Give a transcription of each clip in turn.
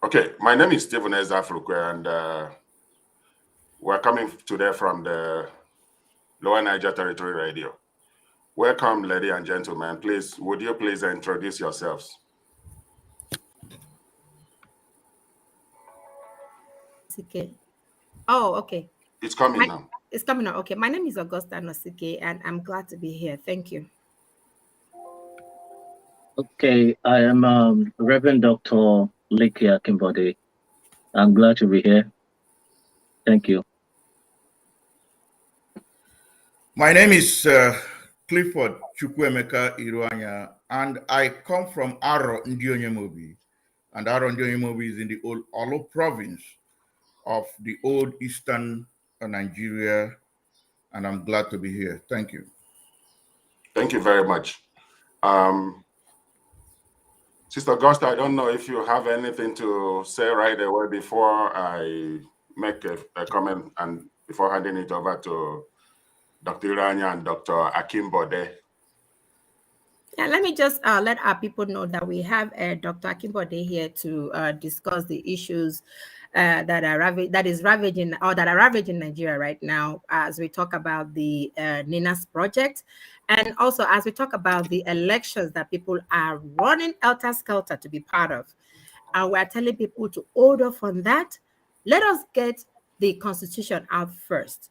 Okay, my name is Stephen Ezafrukwe, and we're coming today from the Lower Niger Territory Radio. Welcome, ladies and gentlemen. Please, would you please introduce yourselves? Nosike. Oh, okay. It's coming now. It's coming out. Okay. My name is Augusta Nosike, and I'm glad to be here. Thank you. Okay, I am Reverend Dr. Leke Akimbode. I'm glad to be here. Thank you. My name is Clifford Chukwemeka Iruanya, and I come from Aro Ndionyemobi. And Aro Ndionyemobi is in the old Olo province of the old eastern Nigeria, and I'm glad to be here. Thank you. Thank you very much. Sister Augusta, I don't know if you have anything to say right away before I make a comment and before handing it over to Dr. Iranya and Dr. Akimbode. Yeah, let me just let our people know that we have Dr. Akimbode here to discuss the issues that are ravaging Nigeria right now, as we talk about the NINAS project, and also as we talk about the elections that people are running helter-skelter to be part of. And we're telling people to hold off on that. Let us get the constitution out first.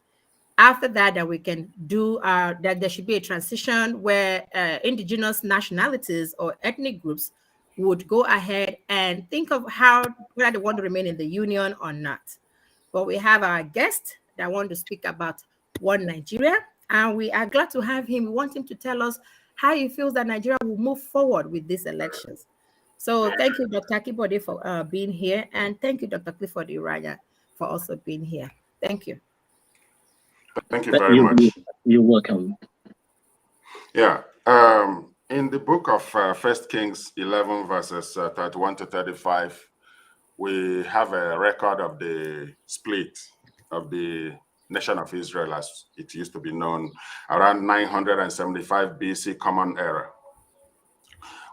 After that we can do that there should be a transition where indigenous nationalities or ethnic groups would go ahead and think of whether they want to remain in the union or not. But we have our guest that want to speak about One Nigeria, and we are glad to have him. We want him to tell us how he feels that Nigeria will move forward with these elections. So thank you, Dr. Akibode, for being here, and thank you, Dr. Clifford Iraya, for also being here. Thank you. Thank you very much. You're welcome. Yeah. In the book of 1 Kings 11, verses 31 to 35, we have a record of the split of the nation of Israel, as it used to be known, around 975 BC Common Era.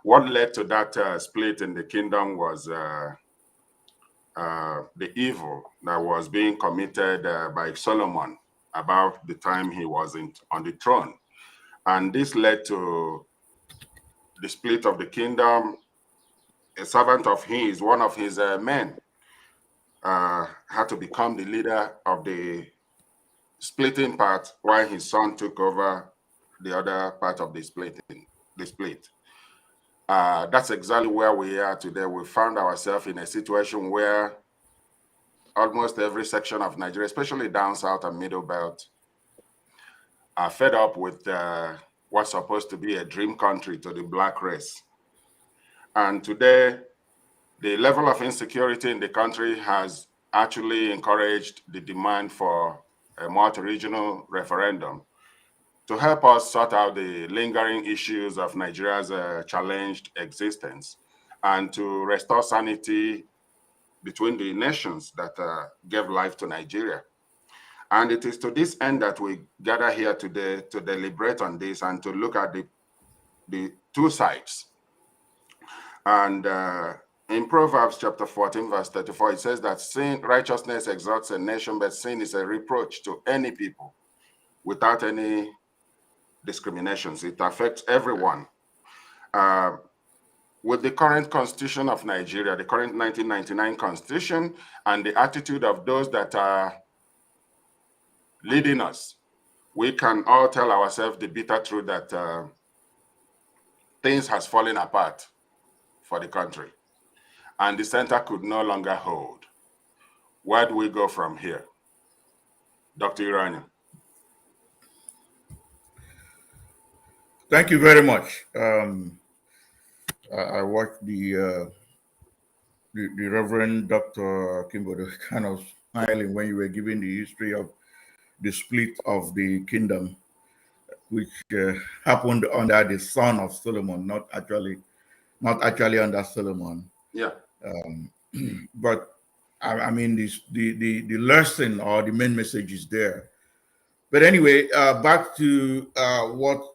What led to that split in the kingdom was the evil that was being committed by Solomon about the time he was on the throne. And this led to the split of the kingdom. A servant of his, one of his men, had to become the leader of the splitting part, while his son took over the other part of the split. That's exactly where we are today. We found ourselves in a situation where almost every section of Nigeria, especially down south and middle belt, are fed up with what's supposed to be a dream country to the black race. And today, the level of insecurity in the country has actually encouraged the demand for a multi-regional referendum to help us sort out the lingering issues of Nigeria's challenged existence and to restore sanity between the nations that gave life to Nigeria. And it is to this end that we gather here today to deliberate on this and to look at the two sides. And in Proverbs chapter 14, verse 34, it says that righteousness exalts a nation, but sin is a reproach to any people without any discriminations. It affects everyone. With the current constitution of Nigeria, the current 1999 constitution, and the attitude of those that are leading us, we can all tell ourselves the bitter truth that things has fallen apart for the country, and the center could no longer hold. Where do we go from here? Dr. Irania. Thank you very much. I watched the Reverend Dr. Kimbodo kind of smiling when you were giving the history of the split of the kingdom, which happened under the son of Solomon, not actually under Solomon. Yeah. But I mean, the lesson or the main message is there. But anyway, back to what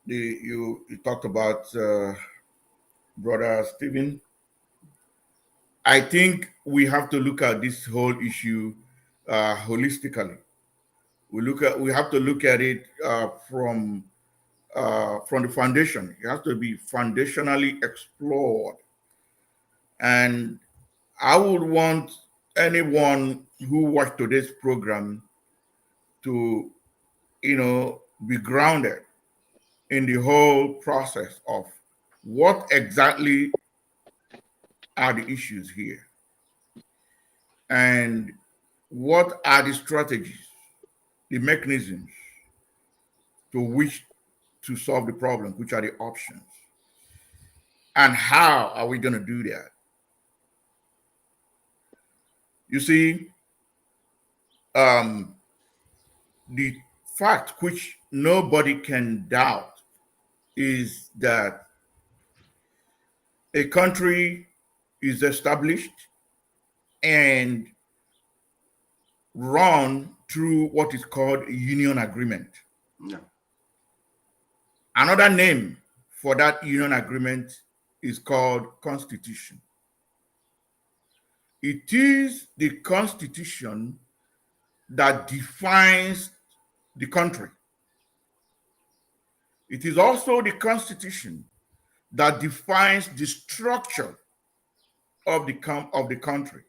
you talked about, Brother Stephen. I think we have to look at this whole issue holistically. We have to look at it from the foundation. It has to be foundationally explored. And I would want anyone who watched today's program to, be grounded in the whole process of what exactly are the issues here and what are the strategies, the mechanisms to which to solve the problem, which are the options, and how are we going to do that? You see, the fact which nobody can doubt is that a country is established and run through what is called a union agreement. Yeah. Another name for that union agreement is called constitution. It is the constitution that defines the country. It is also the constitution that defines the structure of the country.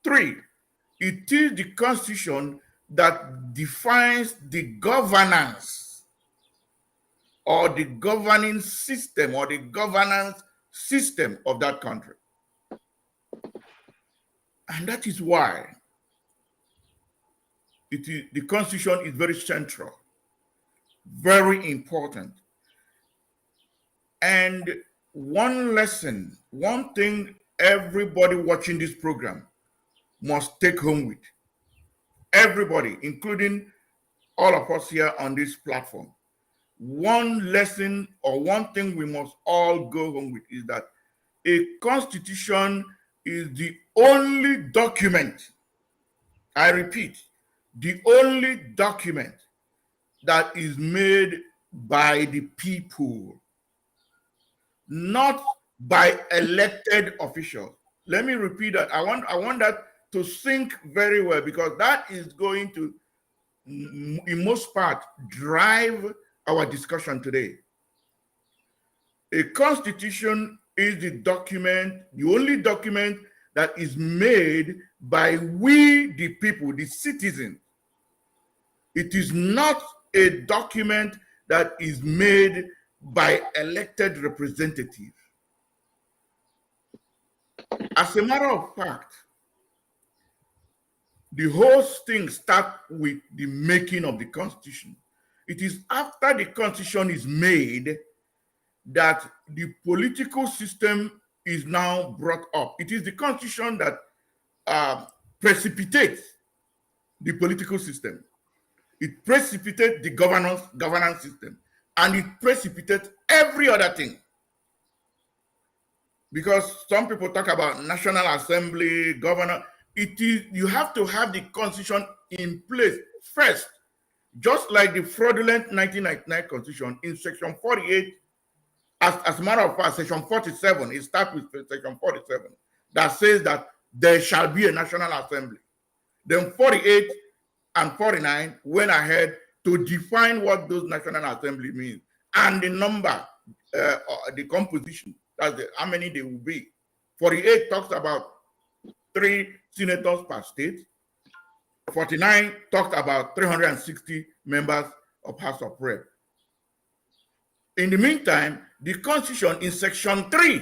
3, it is the constitution that defines the governance or the governing system or the governance system of that country. And that is why the constitution is very central, very important. And one lesson, one thing everybody watching this program must take home with, everybody, including all of us here on this platform, one lesson or one thing we must all go home with is that a constitution is the only document, I repeat, the only document that is made by the people, not by elected officials. Let me repeat that. I want that to sink very well, because that is going to, in most part, drive our discussion today. A constitution is the document, the only document that is made by we, the people, the citizens. It is not a document that is made by elected representatives. As a matter of fact, the whole thing starts with the making of the Constitution. It is after the Constitution is made that the political system is now brought up. It is the Constitution that precipitates the political system. It precipitates the governance system, and it precipitates every other thing. Because some people talk about National Assembly, governor. It is, you have to have the Constitution in place first, just like the fraudulent 1999 Constitution in Section 48. As a matter of fact, Section 47, it starts with Section 47, that says that there shall be a National Assembly. Then 48 and 49 went ahead to define what those National Assembly means and the number, the composition, that's how many they will be. 48 talks about 3 senators per state. 49 talked about 360 members of House of Reps. In the meantime, the Constitution in Section 3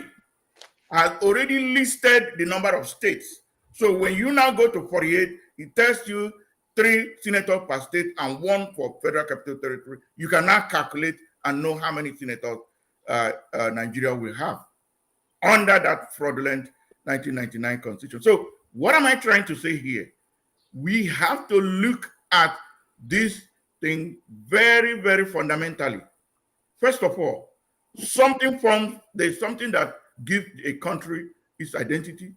has already listed the number of states. So when you now go to 48, it tells you 3 senators per state and 1 for Federal Capital Territory. You can now calculate and know how many senators Nigeria will have under that fraudulent 1999 Constitution. So what am I trying to say here? We have to look at this thing very, very fundamentally. First of all, there's something that gives a country its identity.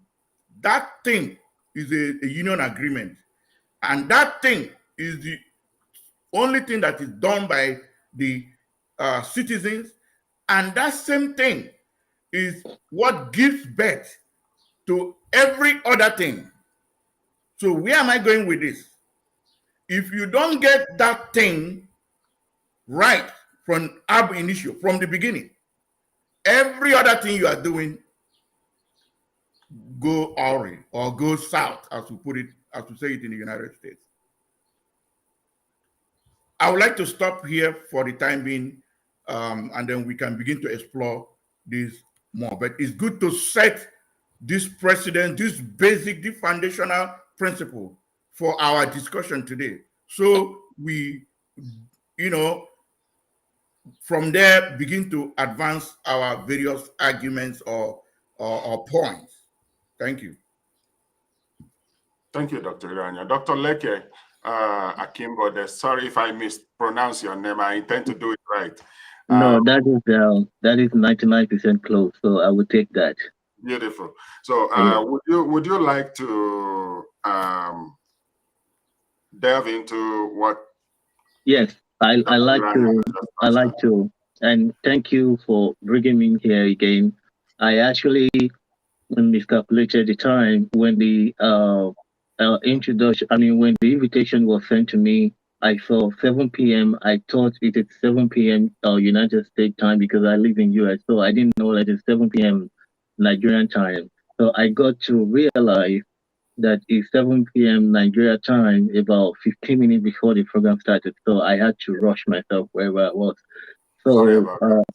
That thing is a union agreement. And that thing is the only thing that is done by the citizens. And that same thing is what gives birth to every other thing. So where am I going with this? If you don't get that thing right from ab initio, from the beginning, every other thing you are doing go awry or go south, as we put it, as we say it in the United States. I would like to stop here for the time being, and then we can begin to explore this more. But it's good to set this precedent, this basic, this foundational principle for our discussion today. So we, from there begin to advance our various arguments or points. Thank you. Thank you, Dr. Iranya. Dr. Leke Akimbode, sorry if I mispronounce your name. I intend to do it right. No, that is 99% close, so I would take that. Beautiful. So would you like to delve into what? Yes, I like to, and thank you for bringing me here again. I actually miscalculated the time when the introduction. I mean, when the invitation was sent to me, I saw 7 p.m. I thought it is 7 p.m. United States time because I live in US, so I didn't know that it's 7 p.m. Nigerian time. So I got to realize that it's 7 p.m. Nigeria time about 15 minutes before the program started. So I had to rush myself wherever I was. So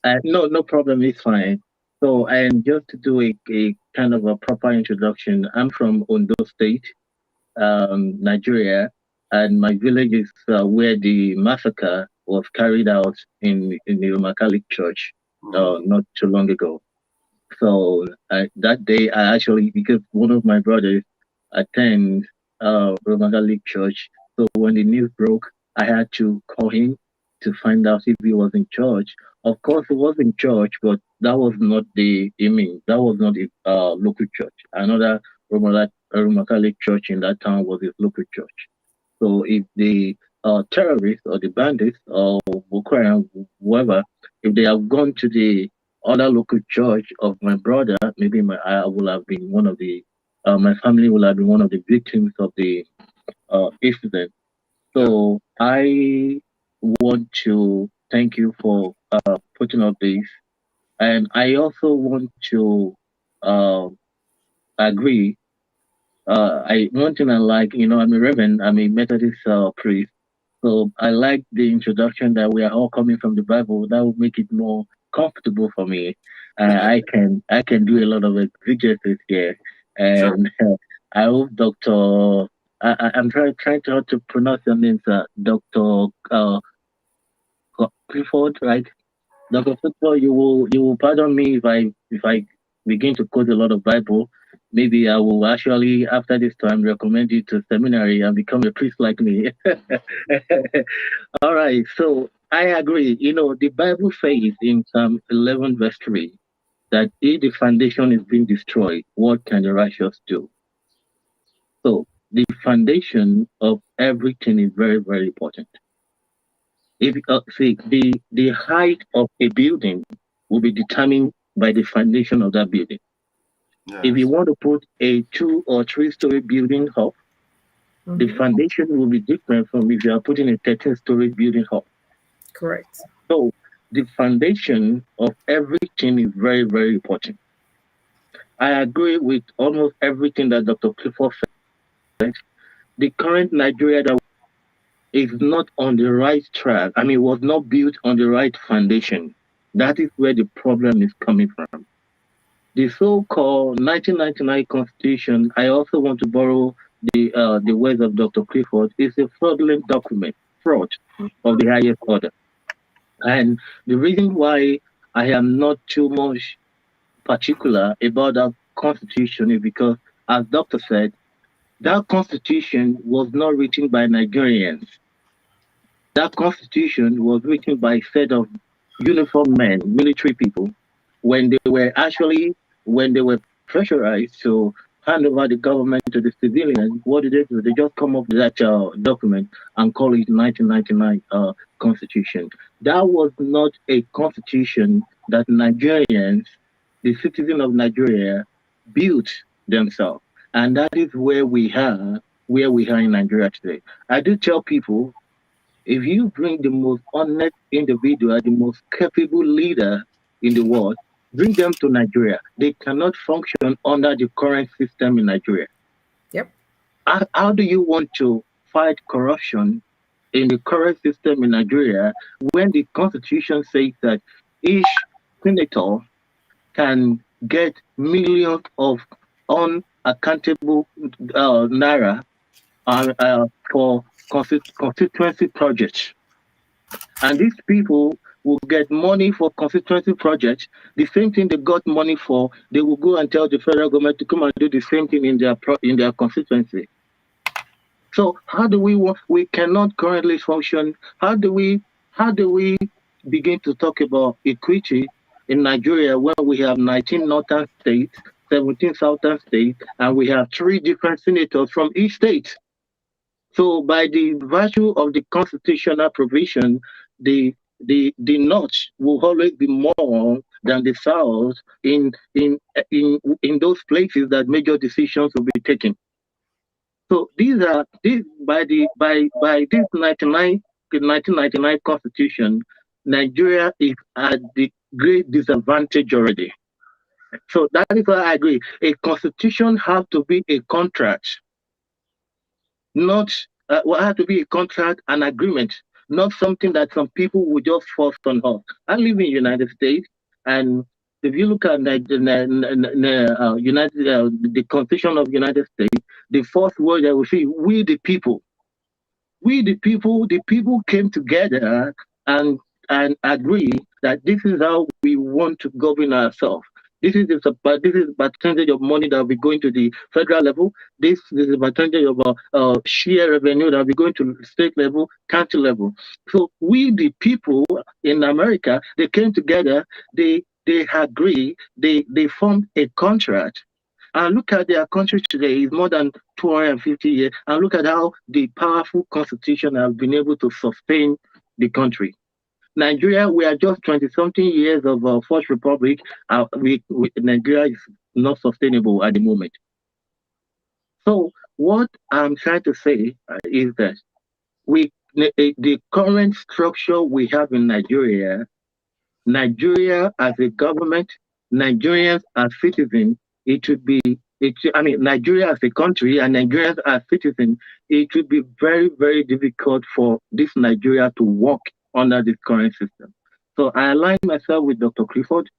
no problem, it's fine. So and just to do a kind of a proper introduction, I'm from Ondo State, Nigeria, and my village is where the massacre was carried out in the Roman Catholic Church not too long ago. So that day, I actually, because one of my brothers attend Roman Catholic Church, so when the news broke, I had to call him to find out if he was in church. Of course, he was in church, but that was not that was not his local church. Another Roman Catholic church in that town was his local church. So if the terrorists or the bandits or Boko Haram, whoever, if they have gone to the other local church of my brother, maybe I will have been one of the, my family will have been one of the victims of the incident. So I want to thank you for putting up this, and I also want to agree. One thing I like, I'm a Reverend, I'm a Methodist priest, so I like the introduction that we are all coming from the Bible. That will make it more comfortable for me. I can do a lot of exegesis here, and I hope Dr. I'm trying to pronounce your name, sir. Dr. Clifford, right? Dr. Clifford, you will pardon me if I begin to quote a lot of Bible. Maybe I will actually, after this time, recommend you to seminary and become a priest like me. All right, so I agree. The Bible says in Psalm 11, verse 3, that if the foundation is being destroyed, what can the righteous do? So the foundation of everything is very, very important. If see the height of a building will be determined by the foundation of that building. Yes. If you want to put a 2 or 3-story building up, the foundation will be different from if you are putting a 13-story building up. Correct. So the foundation of everything is very, very important. I agree with almost everything that Dr. Clifford said. The current Nigeria that is not on the right track. I mean, was not built on the right foundation. That is where the problem is coming from. The so-called 1999 Constitution, I also want to borrow the words of Dr. Clifford, is a fraudulent document, fraud of the highest order. And the reason why I am not too much particular about that Constitution is because, as Doctor said, that Constitution was not written by Nigerians. That Constitution was written by a set of uniformed men, military people, when they were pressurized to hand over the government to the civilians. What did they do? They just come up with that document and call it 1999 Constitution. That was not a constitution that Nigerians, the citizens of Nigeria, built themselves. And that is where we are in Nigeria today. I do tell people, if you bring the most honest individual, the most capable leader in the world, bring them to Nigeria. They cannot function under the current system in Nigeria. Yep. How do you want to fight corruption in the current system in Nigeria when the constitution says that each senator can get millions of unaccountable naira for constituency projects? And these people will get money for constituency projects. The same thing they got money for, they will go and tell the federal government to come and do the same thing in their constituency. So how do we cannot currently function? How do we begin to talk about equity in Nigeria when we have 19 northern states, 17 southern states, and we have 3 different senators from each state? So by the virtue of the constitutional provision, the north will always be more than the south in those places that major decisions will be taken. So these by this 1999 constitution, Nigeria is at the great disadvantage already. So that is why I agree. A constitution has to be a contract, not have to be a contract, an agreement, not something that some people will just force on us. I live in the United States, and if you look at the Constitution of the United States, the first word that we see, we the people. We the people came together and agree that this is how we want to govern ourselves. This is the percentage of money that will be going to the federal level. This is the percentage of share revenue that will be going to state level, county level. So we, the people in America, they came together, they agree, they formed a contract. And look at their country today, it's more than 250 years. And look at how the powerful constitution has been able to sustain the country. Nigeria, we are just 20-something years of First Republic. Nigeria is not sustainable at the moment. So what I'm trying to say is that the current structure we have in Nigeria as a government, Nigerians as citizens, Nigeria as a country and Nigerians as citizens, it would be very, very difficult for this Nigeria to work under this current system. So I align myself with Dr. Clifford.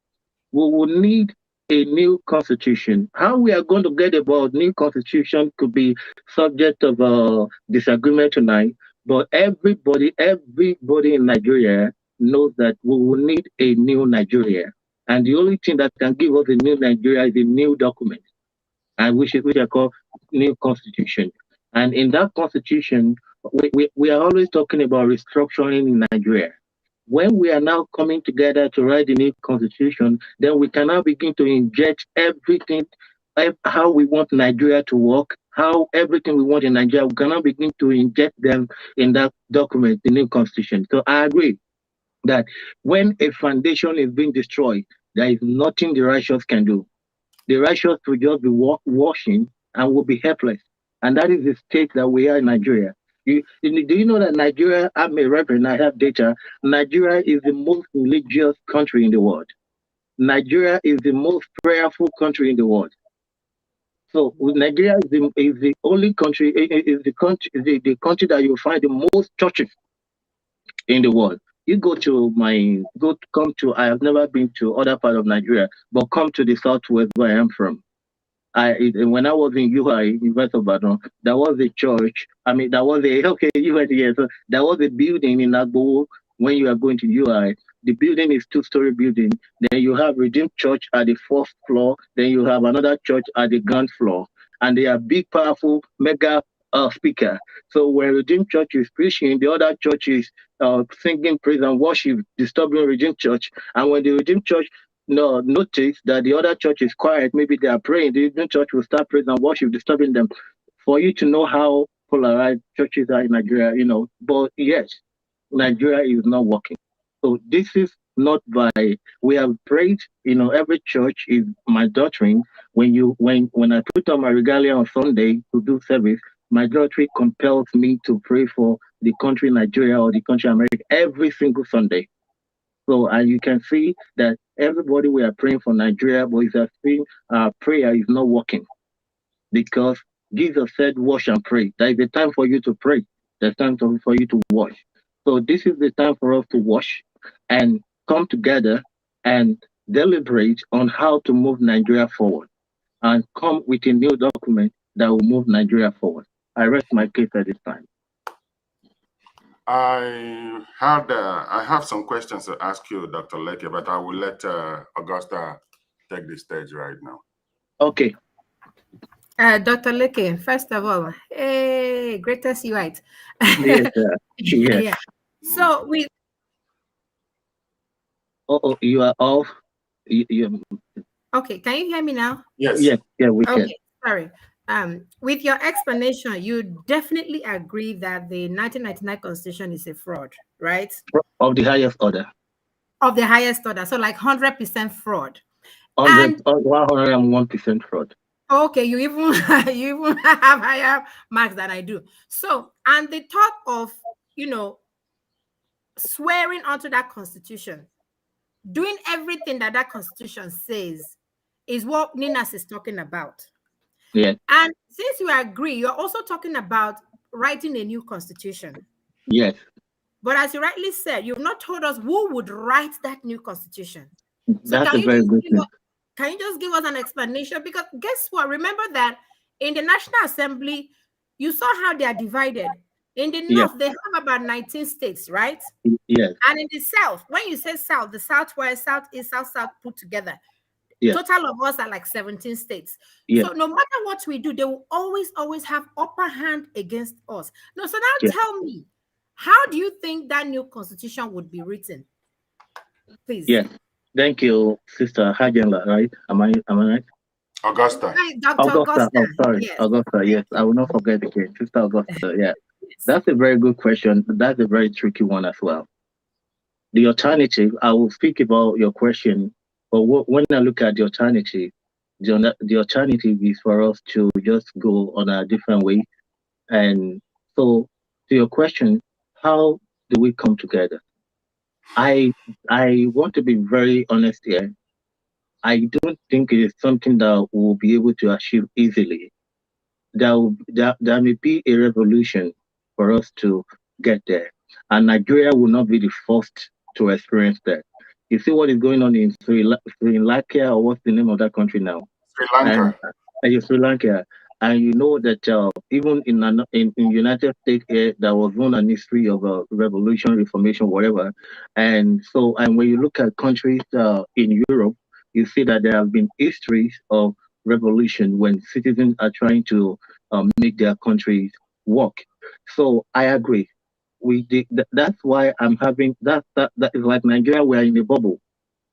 We will need a new constitution. How we are going to get about new constitution could be subject of disagreement tonight, but everybody in Nigeria knows that we will need a new Nigeria. And the only thing that can give us a new Nigeria is a new document, and which I call new constitution. And in that constitution, we are always talking about restructuring in Nigeria. When we are now coming together to write the new constitution, then we can now begin to inject everything, how we want Nigeria to work, how everything we want in Nigeria, we can now begin to inject them in that document, the new constitution. So I agree that when a foundation is being destroyed, there is nothing the righteous can do. The righteous will just be washing and will be helpless. And that is the state that we are in Nigeria. Do you know that Nigeria, I'm a reverend, I have data, Nigeria is the most religious country in the world. Nigeria is the most prayerful country in the world. So Nigeria is the only country, is the country that you find the most churches in the world. You come to, I have never been to other part of Nigeria, but come to the southwest where I am from. When I was in UI, University of Badon, there was a church. You went here. So there was a building in Agbo when you are going to UI. The building is 2-story building. Then you have Redeemed Church at the 4th floor. Then you have another church at the ground floor. And they are big, powerful, mega speaker. So when Redeemed Church is preaching, the other church is singing praise and worship, disturbing Redeemed Church. And when the Redeemed Church notice that the other church is quiet, maybe they are praying, the Redeemed Church will start praise and worship, disturbing them. For you to know how polarized churches are in Nigeria, But yes, Nigeria is not working. So this is not by, we have prayed, every church is my doctrine. When I put on my regalia on Sunday to do service, my doctrine compels me to pray for the country Nigeria or the country America every single Sunday. So, and you can see that everybody we are praying for Nigeria, but it's as if our prayer is not working, because Jesus said, wash and pray. There is a time for you to pray. There's time for you to wash. So this is the time for us to wash and come together and deliberate on how to move Nigeria forward and come with a new document that will move Nigeria forward. I rest my case at this time. I have some questions to ask you, Dr. Leke, but I will let Augusta take the stage right now. Okay. Dr. Leke, first of all, hey, greatest you right. Yes, yes. Yeah. So we. Oh, you are off. Okay, can you hear me now? Yes. Yeah, we can. Okay, sorry. With your explanation, you definitely agree that the 1999 Constitution is a fraud, right? Of the highest order. Of the highest order, so like 100% fraud. 101% fraud. Okay, you even have higher marks than I do. So, and the thought of, swearing onto that Constitution, doing everything that that Constitution says, is what Ninas is talking about. Yeah. And since you agree, you're also talking about writing a new Constitution. Yes. But as you rightly said, you've not told us who would write that new Constitution. So That's a very good thing. Can you just give us an explanation? Because guess what? Remember that in the National Assembly, you saw how they are divided. In the North, they have about 19 states, right? Yes. And in the South, when you say South, the Southwest, Southeast, South put together, total of us are like 17 states. So no matter what we do, they will always have upper hand against us. No, so now tell me, how do you think that new Constitution would be written? Please. Yes. Thank you, Sister Hagenla, right? Am I right? Augusta. Hi, Dr. Augusta. Oh, sorry. Yes. Augusta, yes. I will not forget again. Sister Augusta, yeah. That's a very good question. That's a very tricky one as well. The alternative, I will speak about your question, but when I look at the alternative is for us to just go on a different way. And so, to your question, how do we come together? I want to be very honest here. I don't think it is something that we'll be able to achieve easily. There may be a revolution for us to get there, and Nigeria will not be the first to experience that. You see what is going on in Sri Lanka, or what's the name of that country now? Sri Lanka. And Sri Lanka. And you know that even in United States, there was one an history of a revolution, reformation, whatever. And so, and when you look at countries in Europe, you see that there have been histories of revolution when citizens are trying to make their countries work. So I agree. That's why I'm having that is like Nigeria. We are in a bubble.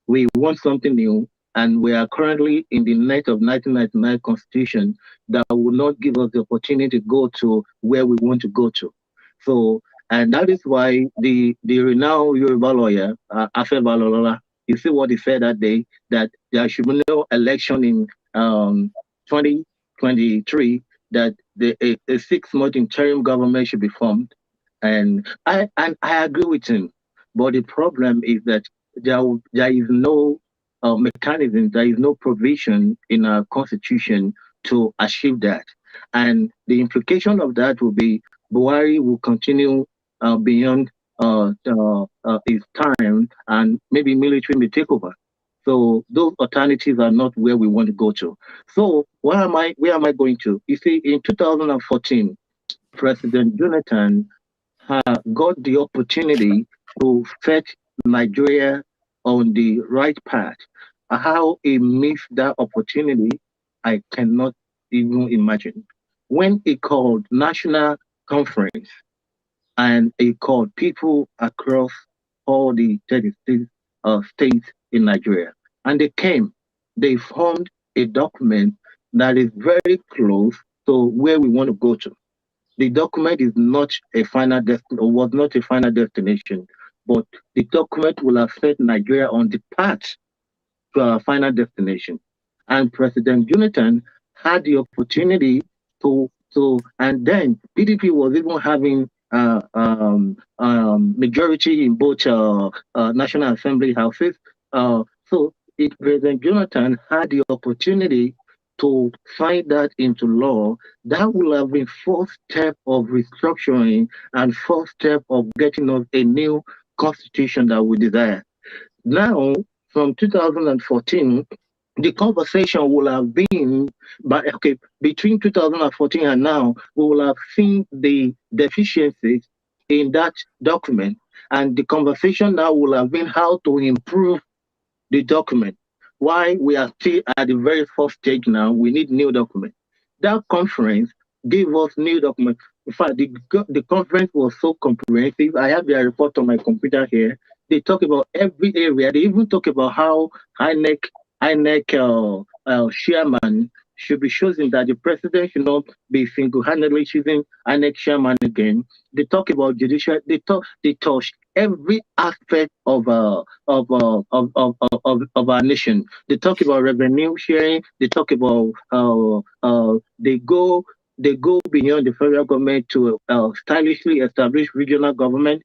We want something new, and we are currently in the net of 1999 Constitution that will not give us the opportunity to go to where we want to go to. So, and that is why the renowned Yoruba lawyer, Afe Balolola, you see what he said that day, that there should be no election in 2023, that a 6-month interim government should be formed. And I agree with him. But the problem is that there is no mechanism, there is no provision in our constitution to achieve that. And the implication of that will be Buhari will continue beyond his time, and maybe military may take over. So those alternatives are not where we want to go to. So where am I going to? You see, in 2014, President Jonathan got the opportunity to fetch Nigeria on the right path. How he missed that opportunity, I cannot even imagine. When he called national conference and he called people across all the 36 states in Nigeria, and they came, they formed a document that is very close to where we want to go to. The document is not a final was not a final destination, but the document will have set Nigeria on the path to our final destination. And President Jonathan had the opportunity and then PDP was even having majority in both National Assembly houses. President Jonathan had the opportunity to sign that into law. That will have been first step of restructuring and first step of getting us a new constitution that we desire. Now, from 2014, the conversation will have been, between 2014 and now, we will have seen the deficiencies in that document. And the conversation now will have been how to improve the document. Why we are still at the very first stage now, we need new document. That conference gave us new document. In fact, the conference was so comprehensive. I have their report on my computer here. They talk about every area. They even talk about how INEC chairman should be chosen, that the president should not be single-handedly choosing INEC chairman again. They talk about judicial. They touch every aspect of our nation. They talk about revenue sharing. They talk about they go beyond the federal government to stylishly establish regional government.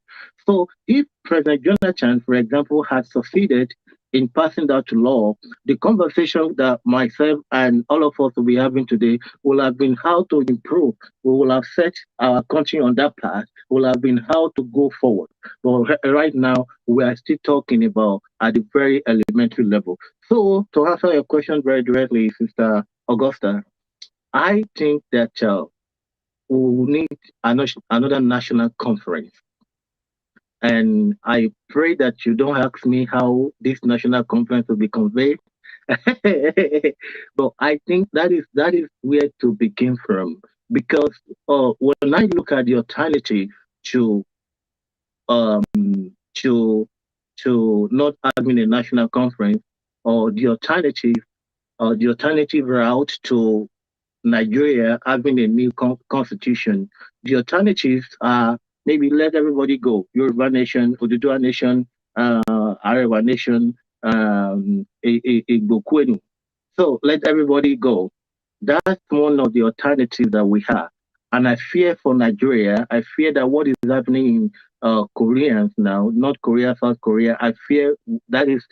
So if President Jonathan, for example, had succeeded in passing that to law, the conversation that myself and all of us will be having today will have been how to improve. We will have set our country on that path. Will have been how to go forward. But right now, we are still talking about at the very elementary level. So to answer your question very directly, Sister Augusta, I think that we will need another national conference. And I pray that you don't ask me how this national conference will be conveyed. But I think that is where to begin from. Because when I look at the alternative to not having a national conference, or the alternative route to Nigeria having a new constitution, the alternatives are maybe let everybody go. Yoruba nation, Oduduwa nation, Arewa nation, Igbokwenu. So let everybody go. That's one of the alternatives that we have. And I fear for Nigeria, I fear that what is happening in Koreans now, North Korea, South Korea, I fear that's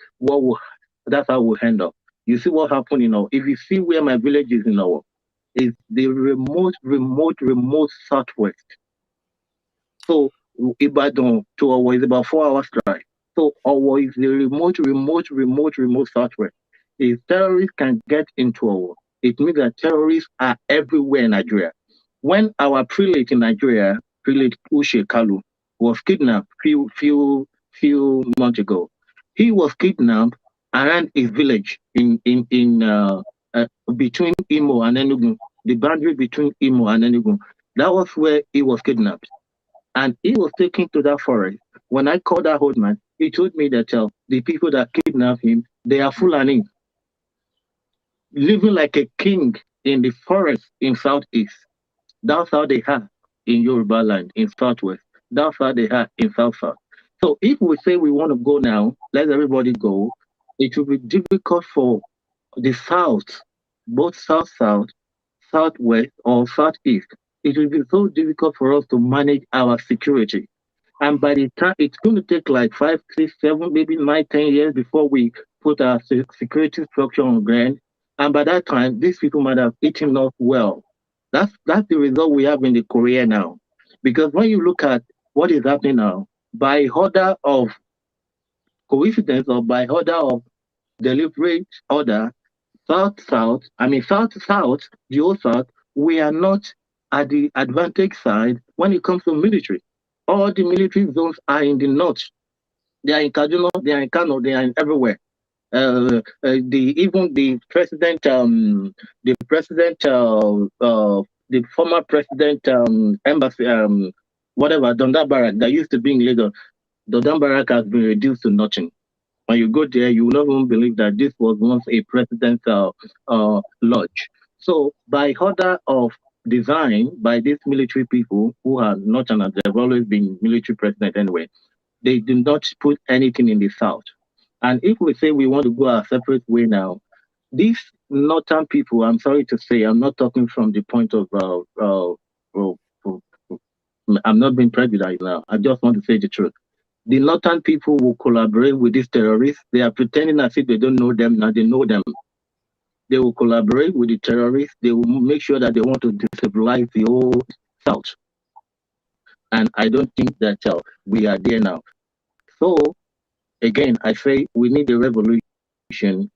how we'll end up. You see what happened if you see where my village is is the remote southwest. So Ibadan to Owo is about 4 hours drive. So Owo is the remote southwest. If terrorists can get into Owo, it means that terrorists are everywhere in Nigeria. When our prelate in Nigeria, Prelate Ushe Kalu, was kidnapped few months ago, he was kidnapped around his village in between Imo and Enugu, the boundary between Imo and Enugu. That was where he was kidnapped. And he was taken to that forest. When I called that old man, he told me that the people that kidnapped him, they are Fulani, living like a king in the forest in Southeast. That's how they are in Yoruba land, in Southwest. That's how they are in South. So if we say we want to go now, let everybody go, it will be difficult for the South, both South, Southwest, or Southeast. It will be so difficult for us to manage our security. And by the time it's going to take like 5, 6, 7, maybe 9, 10 years before we put our security structure on ground. And by that time, these people might have eaten off well. That's the result we have in the Korea now. Because when you look at what is happening now, by order of coincidence or by order of deliberate order, South, the old South, we are not at the advantage side when it comes to military. All the military zones are in the north. They are in Kaduna, they are in Kano, they are in everywhere. The former president embassy, whatever, Donda Barrack that used to be in Lagos, Donda Barrack has been reduced to nothing. When you go there, you will not even believe that this was once a presidential lodge. So by order of design by these military people who are not, and they've always been military president anyway, They do not put anything in the south. And if we say we want to go a separate way now, these northern people, I'm sorry to say, I'm not talking from the point of, I'm not being prejudiced now. I just want to say the truth. The northern people will collaborate with these terrorists. They are pretending as if they don't know them. Now they know them. They will collaborate with the terrorists. They will make sure that they want to destabilize the whole South. And I don't think that we are there now. So, again, I say we need a revolution.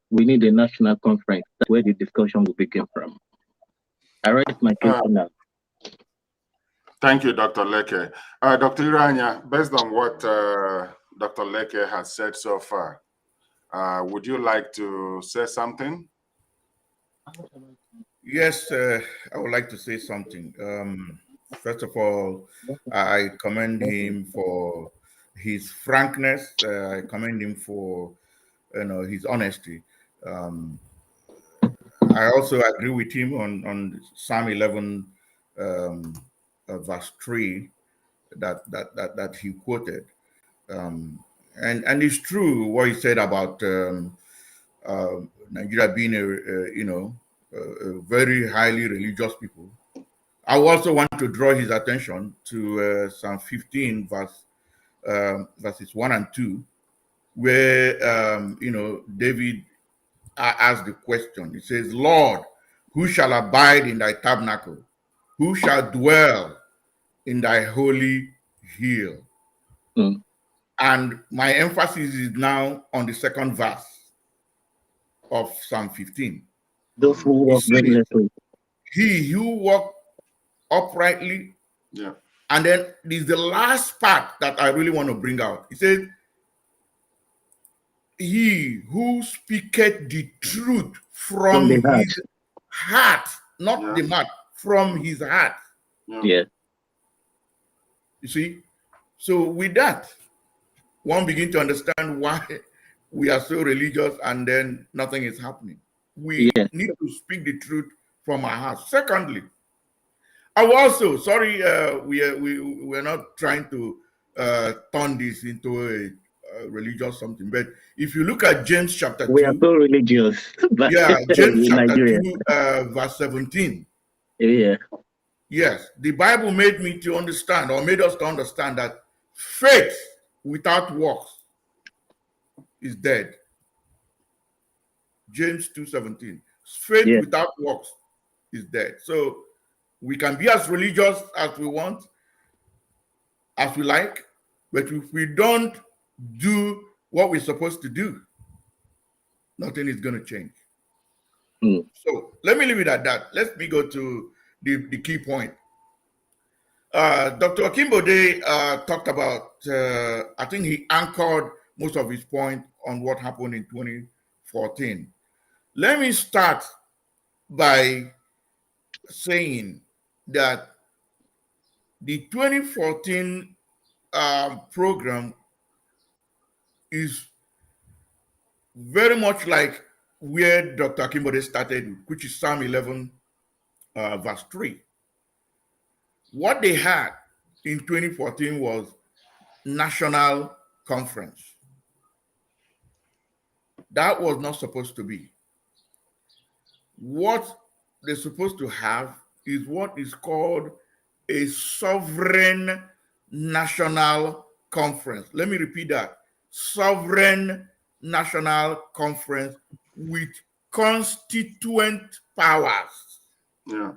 We need a national conference. That's where the discussion will begin from. I raise my case now. Thank you, Dr. Leke. Dr. Iranya, based on what Dr. Leke has said so far, would you like to say something? Yes, I would like to say something. First of all, I commend him for his frankness. I commend him for his honesty. I also agree with him on Psalm 11, verse 3 that he quoted. And it's true what he said about Nigeria being a very highly religious people. I also want to draw his attention to Psalm 15, verses 1 and 2, where David asked the question. He says, "Lord, who shall abide in thy tabernacle? Who shall dwell in thy holy hill?" And my emphasis is now on the second verse of Psalm 15. Those who walk blamelessly. He who walk uprightly. Yeah. And then there's the last part that I really want to bring out. He says, he who speaketh the truth from his heart, not the mouth, from his heart. Yeah. You see? So with that, one begin to understand why we are so religious and then nothing is happening. We need to speak the truth from our heart. Secondly, I also, sorry, we're not trying to turn this into a religious something, but if you look at James chapter 2, we are so religious. Yeah, James chapter 2, verse 17. Yeah. Yes, the Bible made me to understand, or made us to understand, that faith without works is dead. James 2:17. Faith without works is dead. So we can be as religious as we want, as we like, but if we don't do what we're supposed to do, nothing is going to change. So let me leave it at that. Let me go to the key point. Dr. Akimbode talked about, I think he anchored most of his point on what happened in 2014. Let me start by saying that the 2014 program is very much like where Dr. Akimbode started, which is Psalm 11, verse 3. What they had in 2014 was national conference. That was not supposed to be. What they're supposed to have is what is called a sovereign national conference. Let me repeat that. Sovereign national conference with constituent powers. Yeah.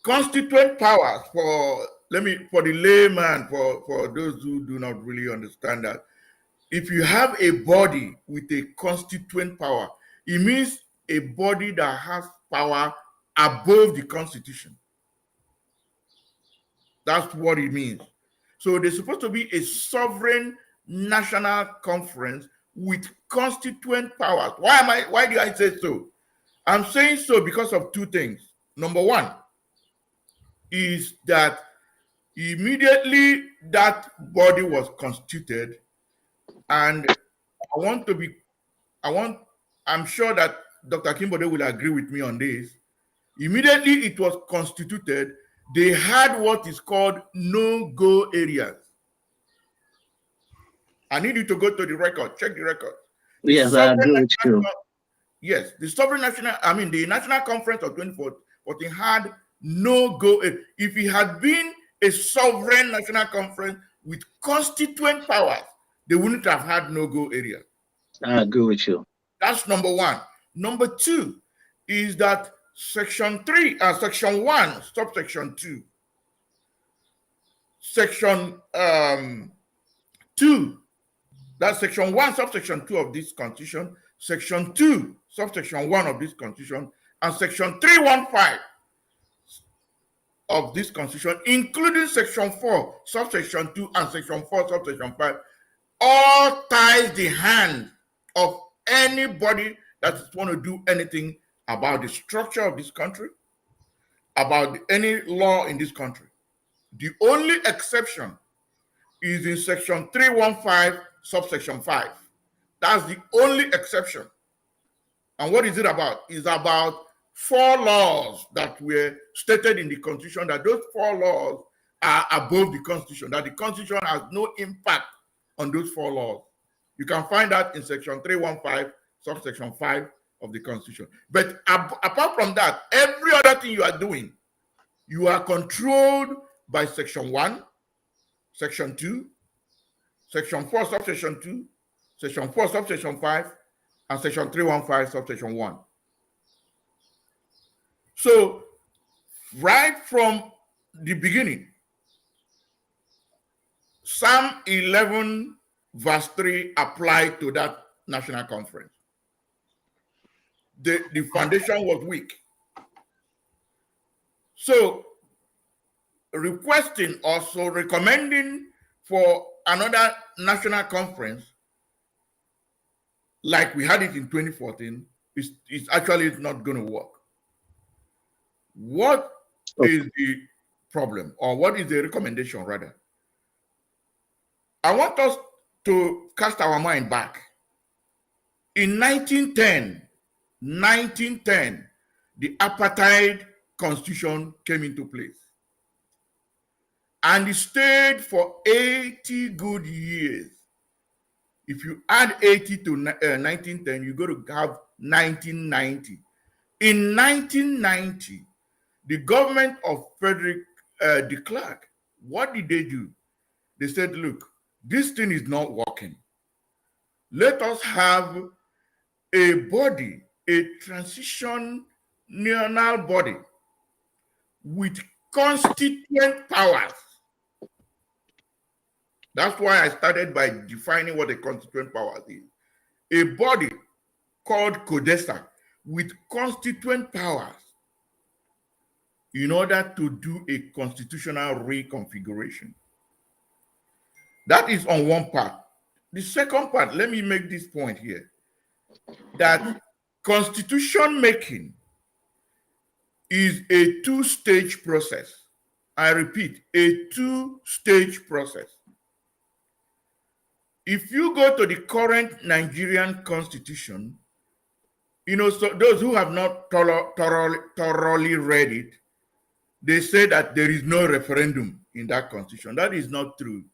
Constituent powers, for the layman, for those who do not really understand that, if you have a body with a constituent power, it means a body that has power above the Constitution. That's what it means. So there's supposed to be a sovereign national conference with constituent powers. Why do I say so? I'm saying so because of two things. Number one is that immediately that body was constituted, and I'm sure that Dr. Akimbode will agree with me on this. Immediately it was constituted, they had what is called no-go areas. I need you to go to the record, check the record. Yes, I agree with you. Yes, the the National Conference of 2014 had no go. If it had been a sovereign national conference with constituent powers, they wouldn't have had no go area. I agree with you. That's number one. Number two is that section 1, subsection 2, section 2, that's section 1, subsection 2 of this constitution, section 2, subsection 1 of this constitution, and section 315 of this constitution, including section 4, subsection 2, and section 4, subsection 5, all ties the hand of anybody that want to do anything about the structure of this country, about any law in this country. The only exception is in section 315, subsection 5. That's the only exception. And what is it about? It's about 4 laws that were stated in the Constitution, that those 4 laws are above the Constitution, that the Constitution has no impact on those 4 laws. You can find that in section 315, subsection 5 of the Constitution. But apart from that, every other thing you are doing, you are controlled by section 1, section 2, section 4, subsection 2, section 4, subsection 5, and section 315, subsection 1. So, right from the beginning, Psalm 11, verse 3 applied to that national conference. The foundation was weak. So, requesting, also recommending for another national conference, like we had it in 2014, is actually not going to work. What is the problem, or what is the recommendation, rather? I want us to cast our mind back. In 1910, the apartheid constitution came into place. And it stayed for 80 good years. If you add 80 to 1910, you're going to have 1990. In 1990, the government of Frederick de Klerk, what did they do? They said, look, this thing is not working. Let us have a body, a transitional body with constituent powers. That's why I started by defining what a constituent power is. A body called CODESA with constituent powers in order to do a constitutional reconfiguration. That is on one part. The second part, let me make this point here, that constitution making is a 2-stage process. I repeat, a 2-stage process. If you go to the current Nigerian constitution, so those who have not thoroughly read it, they say that there is no referendum in that constitution. That is not true.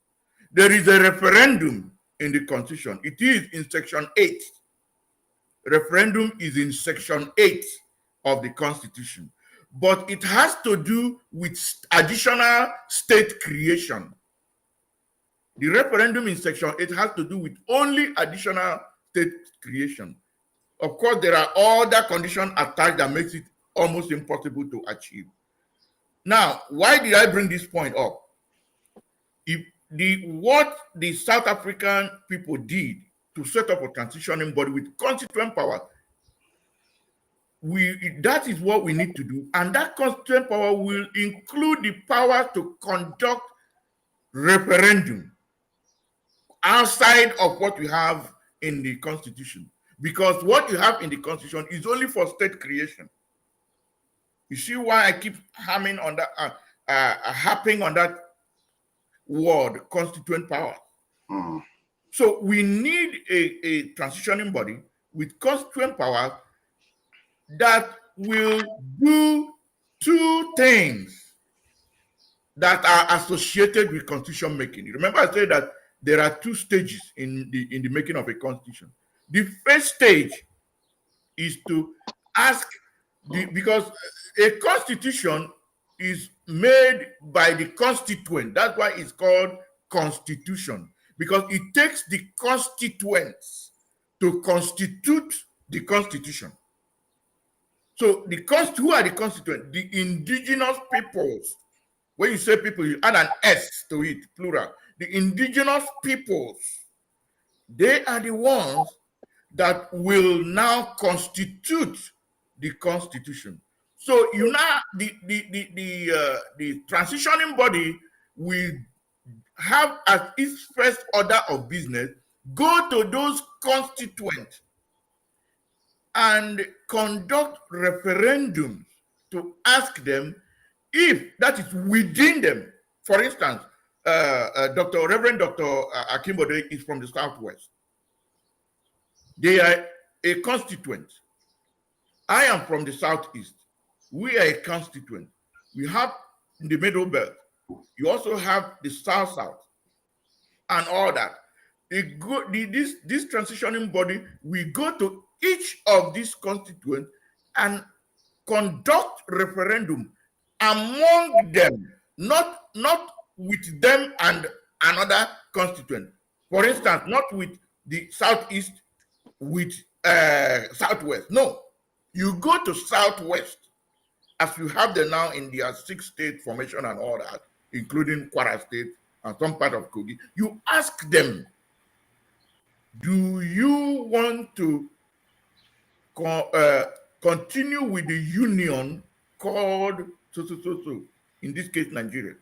There is a referendum in the constitution. It is in section 8. Referendum is in section 8 of the constitution. But it has to do with additional state creation. The referendum in section 8 has to do with only additional state creation. Of course, there are other conditions attached that makes it almost impossible to achieve. Now, why did I bring this point up? What the South African people did to set up a transitioning body with constituent power, that is what we need to do. And that constituent power will include the power to conduct referendum outside of what we have in the Constitution. Because what you have in the Constitution is only for state creation. You see why I keep hammering on that, harping on that word, constituent power. So we need a transitioning body with constituent power that will do 2 things that are associated with constitution making. Remember I said that there are two stages in the making of a constitution. The first stage is to ask because a constitution is made by the constituent. That's why it's called constitution, because it takes the constituents to constitute the constitution. So who are the constituents? The indigenous peoples. When you say people, you add an S to it, plural. The indigenous peoples, they are the ones that will now constitute the constitution. So you now the transitioning body will have as its first order of business go to those constituents and conduct referendums to ask them if that is within them. For instance, Reverend Dr. Akimbode is from the Southwest. They are a constituent. I am from the Southeast. We are a constituent. We have in the Middle Belt. You also have the South-South and all that. This transitioning body, we go to each of these constituents and conduct referendum among them, not with them and another constituent. For instance, not with the Southeast, with Southwest. No, you go to Southwest, as you have them now in their 6-state formation and all that, including Kwara State and some part of Kogi. You ask them, do you want to continue with the union called so, in this case Nigeria?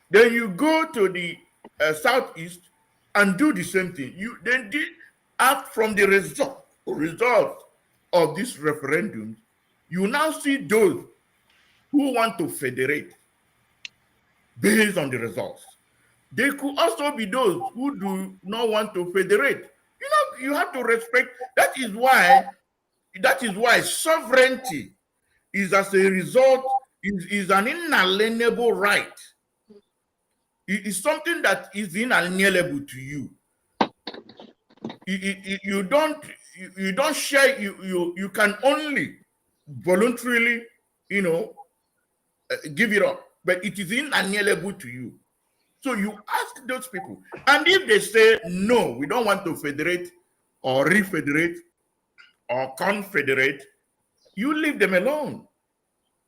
Then you go to the Southeast and do the same thing. You then act from the result of this referendum. You now see those who want to federate based on the results. There could also be those who do not want to federate. You have to respect. That is why sovereignty is, as a result, is an inalienable right. It is something that is inalienable to you. You don't share. You can only voluntarily, give it up, but it is inalienable to you. So you ask those people, and if they say no, we don't want to federate or refederate or confederate, you leave them alone.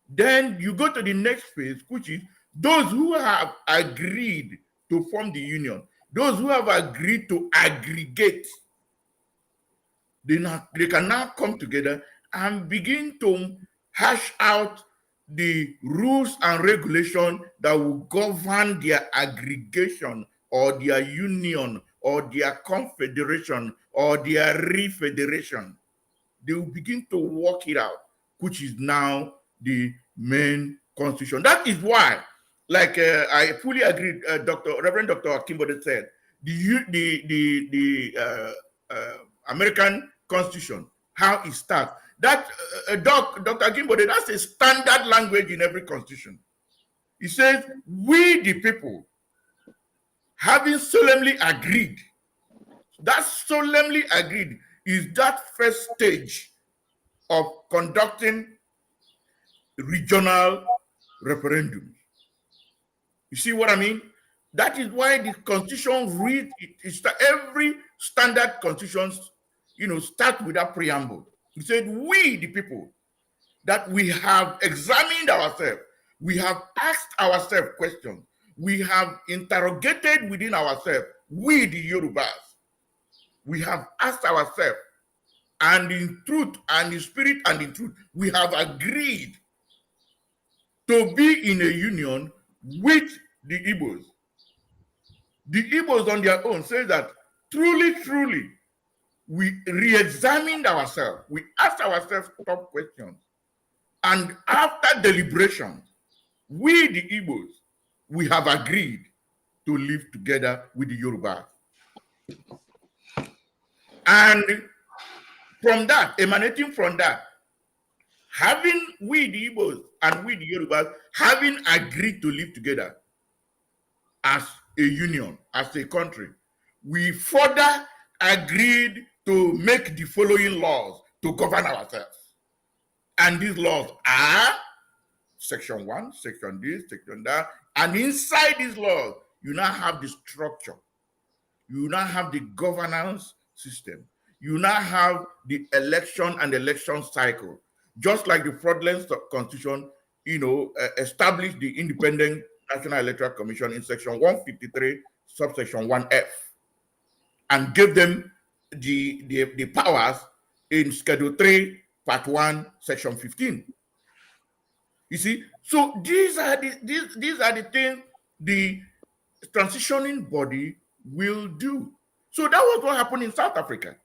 Then you go to the next phase, which is those who have agreed to form the union, those who have agreed to aggregate. They can now come together and begin to hash out the rules and regulations that will govern their aggregation or their union or their confederation or their refederation. They will begin to work it out, which is now the main constitution. That is why, like I fully agree, Reverend Dr. Akimbode said, the American Constitution, how it starts. That Dr. Akimbode, that's a standard language in every constitution. It says, we the people, having solemnly agreed. That solemnly agreed is that first stage of conducting regional referendums. You see what I mean? That is why the constitution every standard constitution, start with that preamble. He said, we the people, that we have examined ourselves, we have asked ourselves questions, we have interrogated within ourselves, we the Yorubas, we have asked ourselves, and in truth and in spirit and in truth, we have agreed to be in a union with the Igbos. The Igbos on their own say that truly, we re-examined ourselves. We asked ourselves tough questions. And after deliberation, we the Igbos, we have agreed to live together with the Yorubas. And from that, emanating from that, having we the Igbos and we the Yorubas, having agreed to live together as a union, as a country, we further agreed to make the following laws to govern ourselves. And these laws are Section 1, Section this, Section that. And inside these laws, you now have the structure. You now have the governance system. You now have the election and election cycle. Just like the fraudulent constitution, established the Independent National Electoral Commission in Section 153, subsection 1F, and gave them the powers in Schedule 3, Part 1, Section 15. You see, so these are the things the transitioning body will do. So that was what happened in South Africa.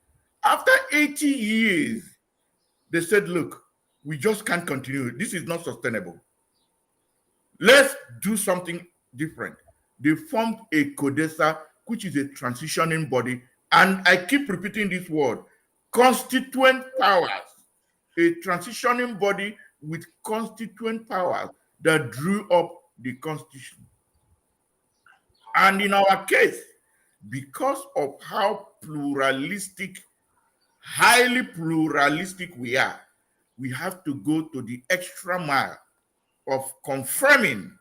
After 80 years, they said, look, we just can't continue. This is not sustainable. Let's do something different. They formed a CODESA, which is a transitioning body. And I keep repeating this word, constituent powers. A transitioning body with constituent powers that drew up the Constitution. And in our case, because of how pluralistic, highly pluralistic we are, we have to go to the extra mile of confirming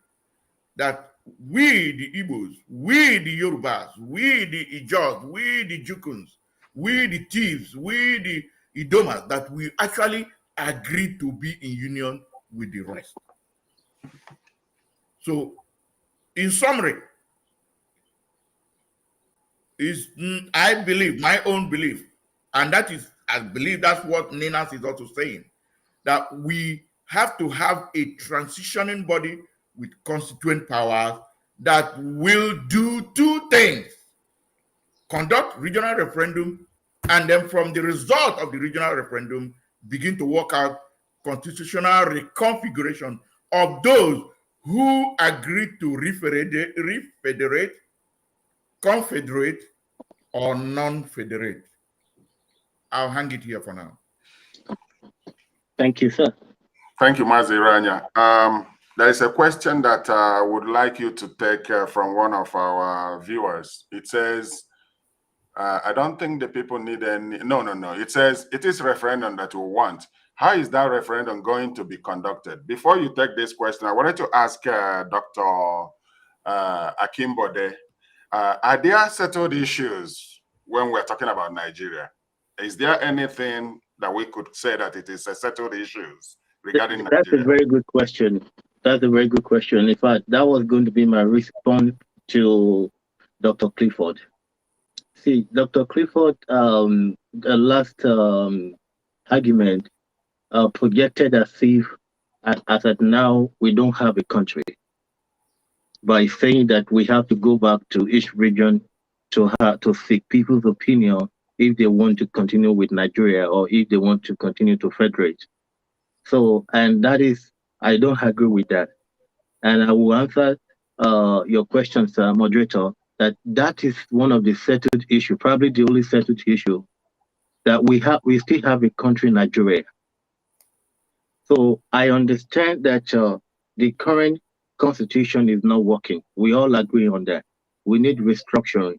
that we, the Igbos, we, the Yorubas, we, the Ijaws, we, the Jukuns, we, the Thieves, we, the Idomas, that we actually agreed to be in union with the rest. So, in summary, I believe, my own belief, and that is, I believe that's what Ninas is also saying, that we have to have a transitioning body with constituent powers that will do two things: conduct regional referendum, and then from the result of the regional referendum, begin to work out constitutional reconfiguration of those who agreed to refederate, confederate, or non-federate. I'll hang it here for now. Thank you, sir. Thank you, Mazi Iranya. There is a question that I would like you to take from one of our viewers. It says, I don't think the people need any, no. It says, it is referendum that we want. How is that referendum going to be conducted? Before you take this question, I wanted to ask Dr. Akimbode, are there settled issues when we're talking about Nigeria? Is there anything that we could say that it is a settled issues regarding Nigeria? That's a very good question. That's a very good question. In fact, that was going to be my response to Dr. Clifford. See, Dr. Clifford, the last argument projected as if, as at now, we don't have a country, by saying that we have to go back to each region to seek people's opinion if they want to continue with Nigeria or if they want to continue to federate. So, and that is, I don't agree with that. And I will answer your question, sir, moderator, that is one of the settled issue, probably the only settled issue, that we still have a country, Nigeria. So I understand that the current constitution is not working. We all agree on that. We need restructuring.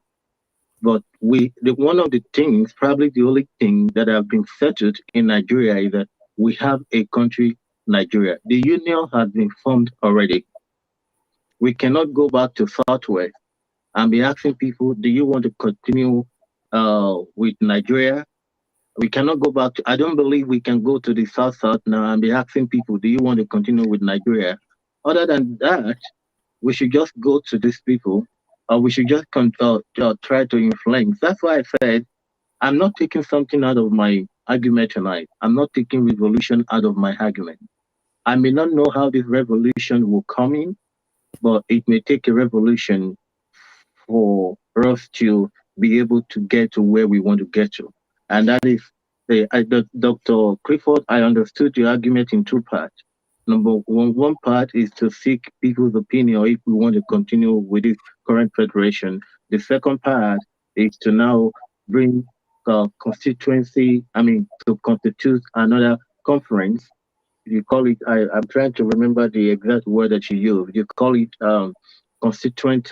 But one of the things, probably the only thing that have been settled in Nigeria is that we have a country, Nigeria. The union has been formed already. We cannot go back to Southwest and be asking people, do you want to continue with Nigeria? We cannot go back to, I don't believe we can go to the South now and be asking people, do you want to continue with Nigeria? Other than that, we should just go to these people, or we should just try to influence. That's why I said, I'm not taking something out of my argument tonight. I'm not taking revolution out of my argument. I may not know how this revolution will come in, but it may take a revolution for us to be able to get to where we want to get to. And that is, Dr. Clifford, I understood your argument in two parts. Number one part is to seek people's opinion if we want to continue with this current federation. The second part is to now bring to constitute another conference. You call it, I'm trying to remember the exact word that you use. You call it constituent, constituent conference, or conference, you call it, I'm trying to remember the exact word that you use. You call it, I'm trying to remember the exact word that you use. You call it constituent,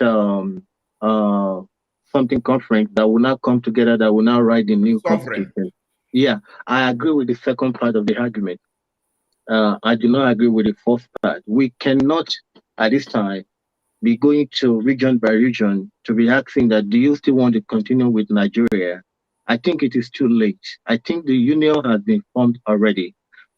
something conference that will now come together, that will now write the new Sovereign. constitution. Yeah, I agree with the second part of the argument. I do not agree with the first part. We cannot, at this time, be going to region by region to be asking that, do you still want to continue with Nigeria? I think it is too late. I think the union has been formed already.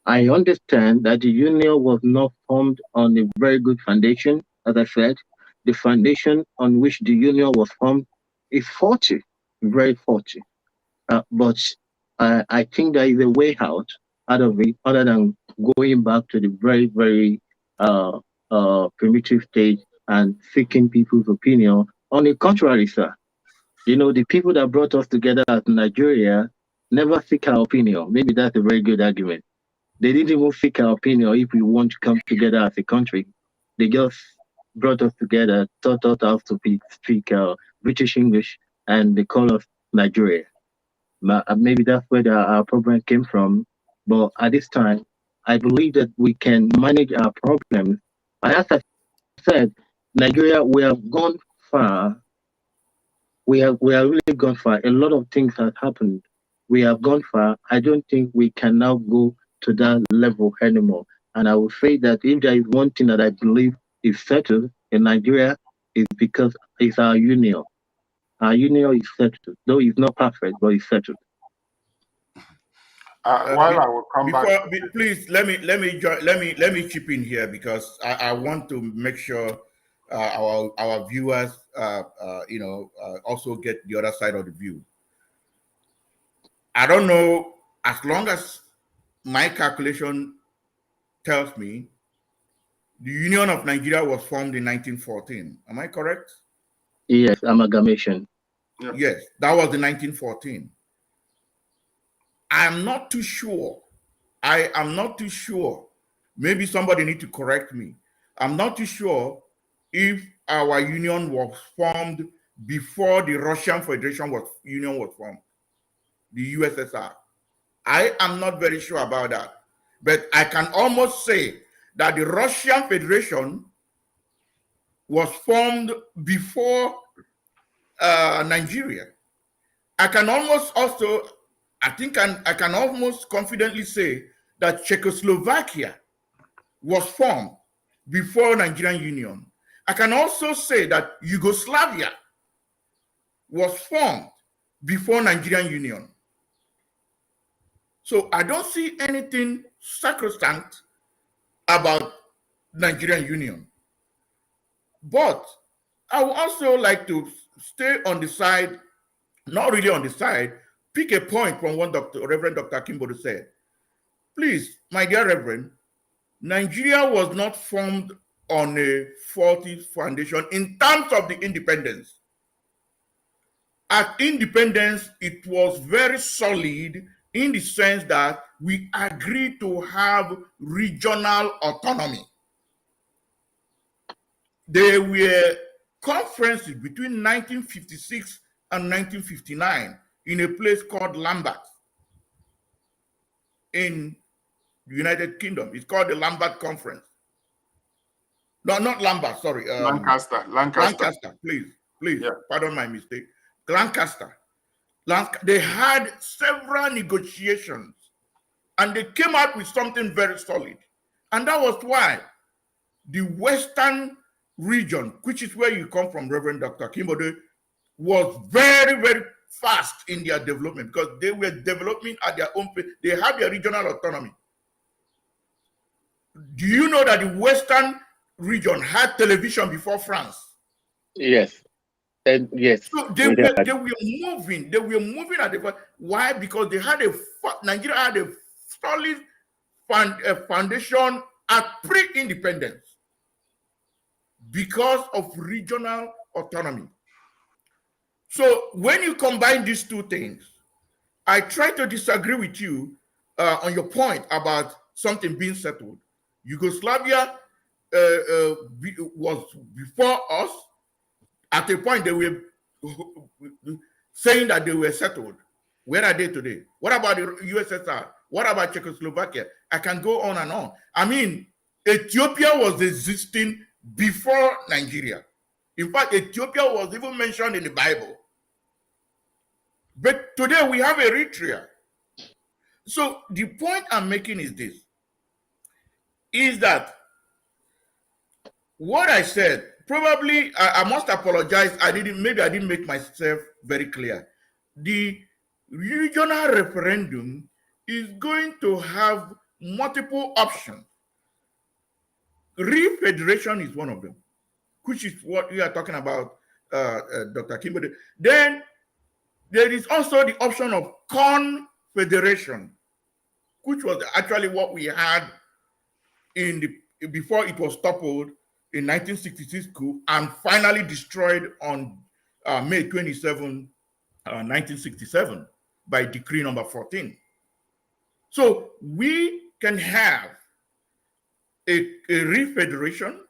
I understand that the union was not formed on a very good foundation. As I said, the foundation on which the union was formed is faulty, very faulty. But I think there is a way out of it, other than going back to the very, very uh, primitive stage and seeking people's opinion. On the contrary, sir, the people that brought us together as Nigeria never seek our opinion. Maybe that's a very good argument. They didn't even seek our opinion if we want to come together as a country. They just brought us together, taught us how to speak British English, and they call us Nigeria. Maybe that's where our problem came from. But at this time, I believe that we can manage our problems. And as I said, Nigeria, we have gone far. We have really gone far. A lot of things have happened. We have gone far. I don't think we can now go to that level anymore. And I will say that if there is one thing that I believe is settled in Nigeria, is because it's our union. Our union is settled, though it's not perfect, but it's settled. While I will come back, please let me chip in here, because I want to make sure our viewers also get the other side of the view. I don't know, as long as my calculation tells me the Union of Nigeria was formed in 1914. Am I correct? Yes, amalgamation. Yeah. Yes, that was in 1914. I'm not too sure. I am not too sure. Maybe somebody need to correct me. I'm not too sure if our union was formed before the Russian Federation union was formed, the USSR. I am not very sure about that. But I can almost say that the Russian Federation was formed before Nigeria. I can almost also, I think I can almost confidently say that Czechoslovakia was formed before Nigerian Union. I can also say that Yugoslavia was formed before Nigerian Union. So I don't see anything sacrosanct about Nigerian Union. But I would also like to stay on the side, not really on the side, pick a point from what Reverend Dr. Kimbo said. Please, my dear Reverend, Nigeria was not formed on a faulty foundation in terms of the independence. At independence, it was very solid in the sense that we agreed to have regional autonomy. There were conferences between 1956 and 1959 in a place called Lambeth in the United Kingdom. It's called the Lambeth Conference. No, not Lambeth, sorry. Lancaster. Lancaster, please, yeah. Pardon my mistake. Lancaster. They had several negotiations and they came out with something very solid. And that was why the Western region, which is where you come from, Reverend Dr. Kimbode, was very, very fast in their development, because they were developing at their own pace. They had their regional autonomy. Do you know that the Western region had television before France? Yes. Yes. So they were moving. They were moving at the why? Because they had Nigeria had a solid foundation at pre-independence because of regional autonomy. So when you combine these two things, I try to disagree with you on your point about something being settled. Yugoslavia was before us. At a point, they were saying that they were settled. Where are they today? What about the USSR? What about Czechoslovakia? I can go on and on. I mean, Ethiopia was existing before Nigeria. In fact, Ethiopia was even mentioned in the Bible. But today we have Eritrea. So the point I'm making is this, is that what I said, probably I must apologize. Maybe I didn't make myself very clear. The regional referendum is going to have multiple options. Refederation is one of them, which is what we are talking about, Dr. Kimberly. Then there is also the option of confederation, which was actually what we had before it was toppled in 1966 coup and finally destroyed on May 27, 1967 by decree number 14. So we can have a refederation,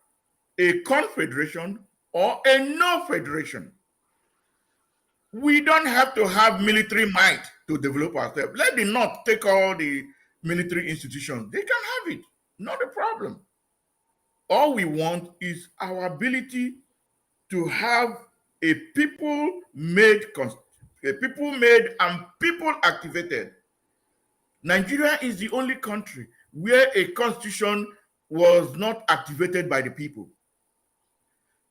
a confederation, or a no federation. We don't have to have military might to develop ourselves. Let the North take all the military institutions. They can have it, not a problem. All we want is our ability to have a people-made and people-activated. Nigeria is the only country where a constitution was not activated by the people.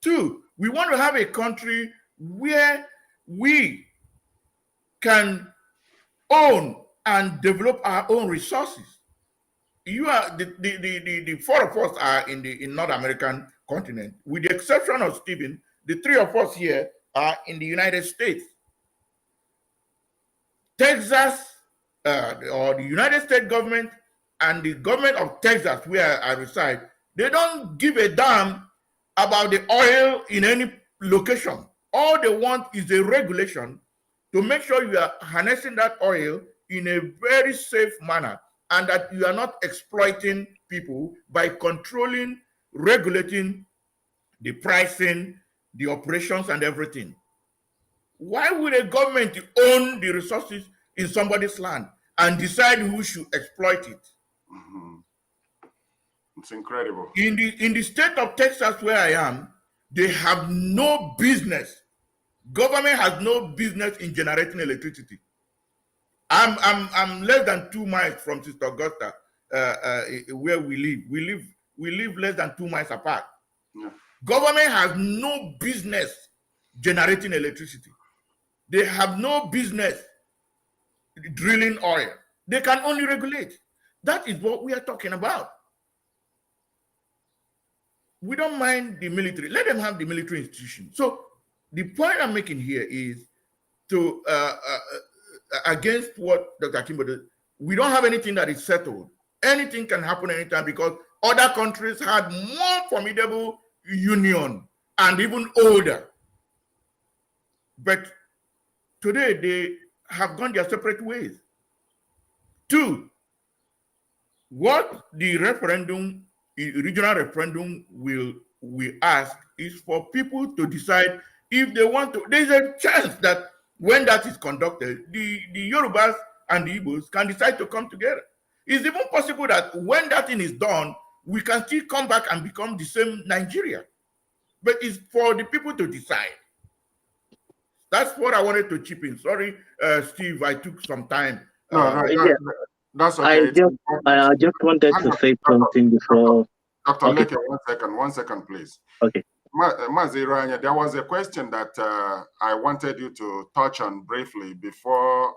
Two, we want to have a country where we can own and develop our own resources. You are the four of us are in North American continent, with the exception of Stephen. The three of us here are in the United States. Texas, or the United States government, and the government of Texas, where I reside, they don't give a damn about the oil in any location. All they want is a regulation to make sure you are harnessing that oil in a very safe manner, and that you are not exploiting people by controlling, regulating the pricing, the operations, and everything. Why would a government own the resources in somebody's land and decide who should exploit it? Mm-hmm. It's incredible. In the state of Texas, where I am, they have no business. Government has no business in generating electricity. I'm less than 2 miles from Sister Augusta, where we live. We live less than 2 miles apart. Yeah. Government has no business generating electricity. They have no business drilling oil. They can only regulate. That is what we are talking about. We don't mind the military. Let them have the military institution. So the point I'm making here is to against what Dr. Kimbo did. We don't have anything that is settled. Anything can happen anytime, because other countries had more formidable union and even older. But today they have gone their separate ways. Two, what the regional referendum will ask is for people to decide if they want to. There's a chance that when that is conducted, the Yorubas and the Igbos can decide to come together. It's even possible that when that thing is done, we can still come back and become the same Nigeria. But it's for the people to decide. That's what I wanted to chip in. Sorry, Steve, I took some time. That's okay. I just wanted to say something before. Dr. Leke, 1 second, please. Okay. Maziranya, there was a question that I wanted you to touch on briefly before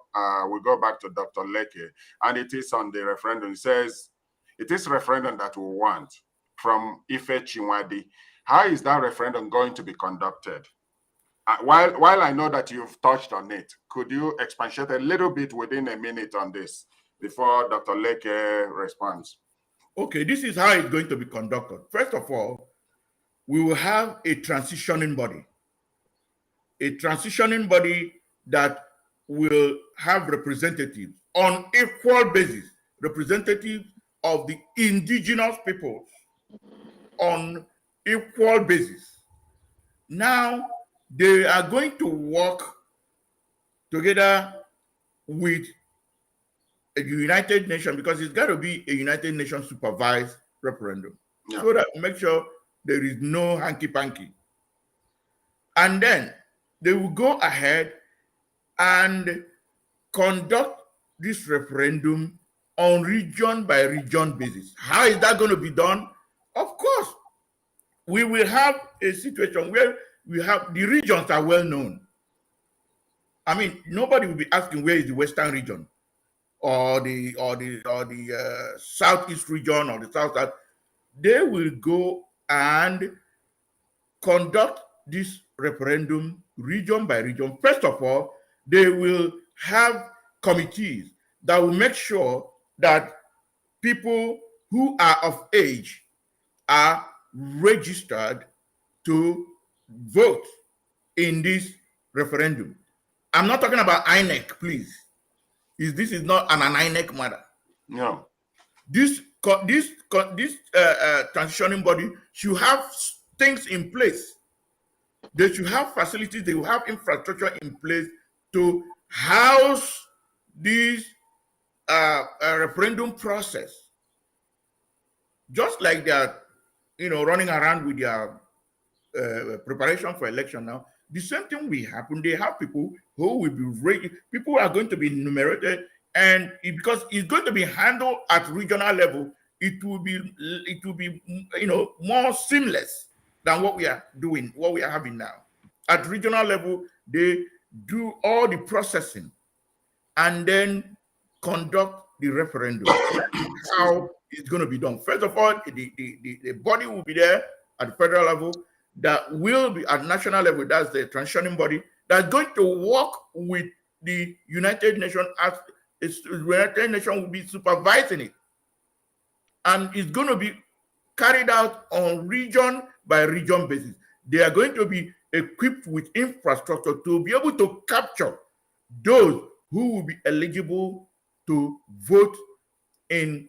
we go back to Dr. Leke, and it is on the referendum. It says, it is referendum that we want, from Ife Chinwadi. How is that referendum going to be conducted? While I know that you've touched on it, could you expatiate a little bit within a minute on this before Dr. Leke responds? Okay, this is how it's going to be conducted. First of all, we will have a transitioning body. A transitioning body that will have representatives on equal basis, representatives of the indigenous peoples on equal basis. Now, they are going to work together with a United Nations, because it's got to be a United Nations supervised referendum, so that make sure there is no hanky-panky. And then they will go ahead and conduct this referendum on region by region basis. How is that going to be done? Of course, we will have a situation where we have the regions are well known. I mean, nobody will be asking where is the Western region or the Southeast region or the South. They will go and conduct this referendum region by region. First of all, they will have committees that will make sure that people who are of age are registered to vote in this referendum. I'm not talking about INEC, please. This is not an INEC matter. No. This transitioning body should have things in place. They should have facilities. They will have infrastructure in place to house this referendum process. Just like they're, running around with their preparation for election now, the same thing will happen. They have people who will be ready. People are going to be enumerated, and because it's going to be handled at regional level, it will be more seamless than what we are doing, what we are having now. At regional level, they do all the processing and then conduct the referendum. That's how it's going to be done. First of all, the body will be there at the federal level, that will be at national level, that's the transitioning body, that's going to work with the United Nations, as the United Nations will be supervising it. And it's going to be carried out on region by region basis. They are going to be equipped with infrastructure to be able to capture those who will be eligible to vote in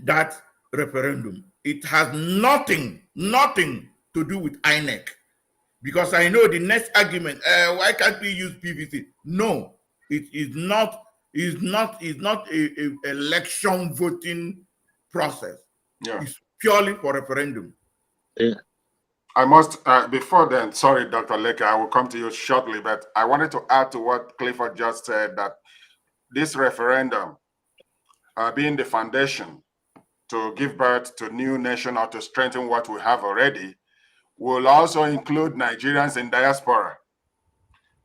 that referendum. It has nothing to do with INEC, because I know the next argument, why can't we use PVC? No, it is not. Is not a election voting process. Yeah. It's purely for referendum. Yeah. I must, before then, sorry, Dr. Leke, I will come to you shortly, but I wanted to add to what Clifford just said, that this referendum being the foundation to give birth to new nation or to strengthen what we have already, will also include Nigerians in diaspora.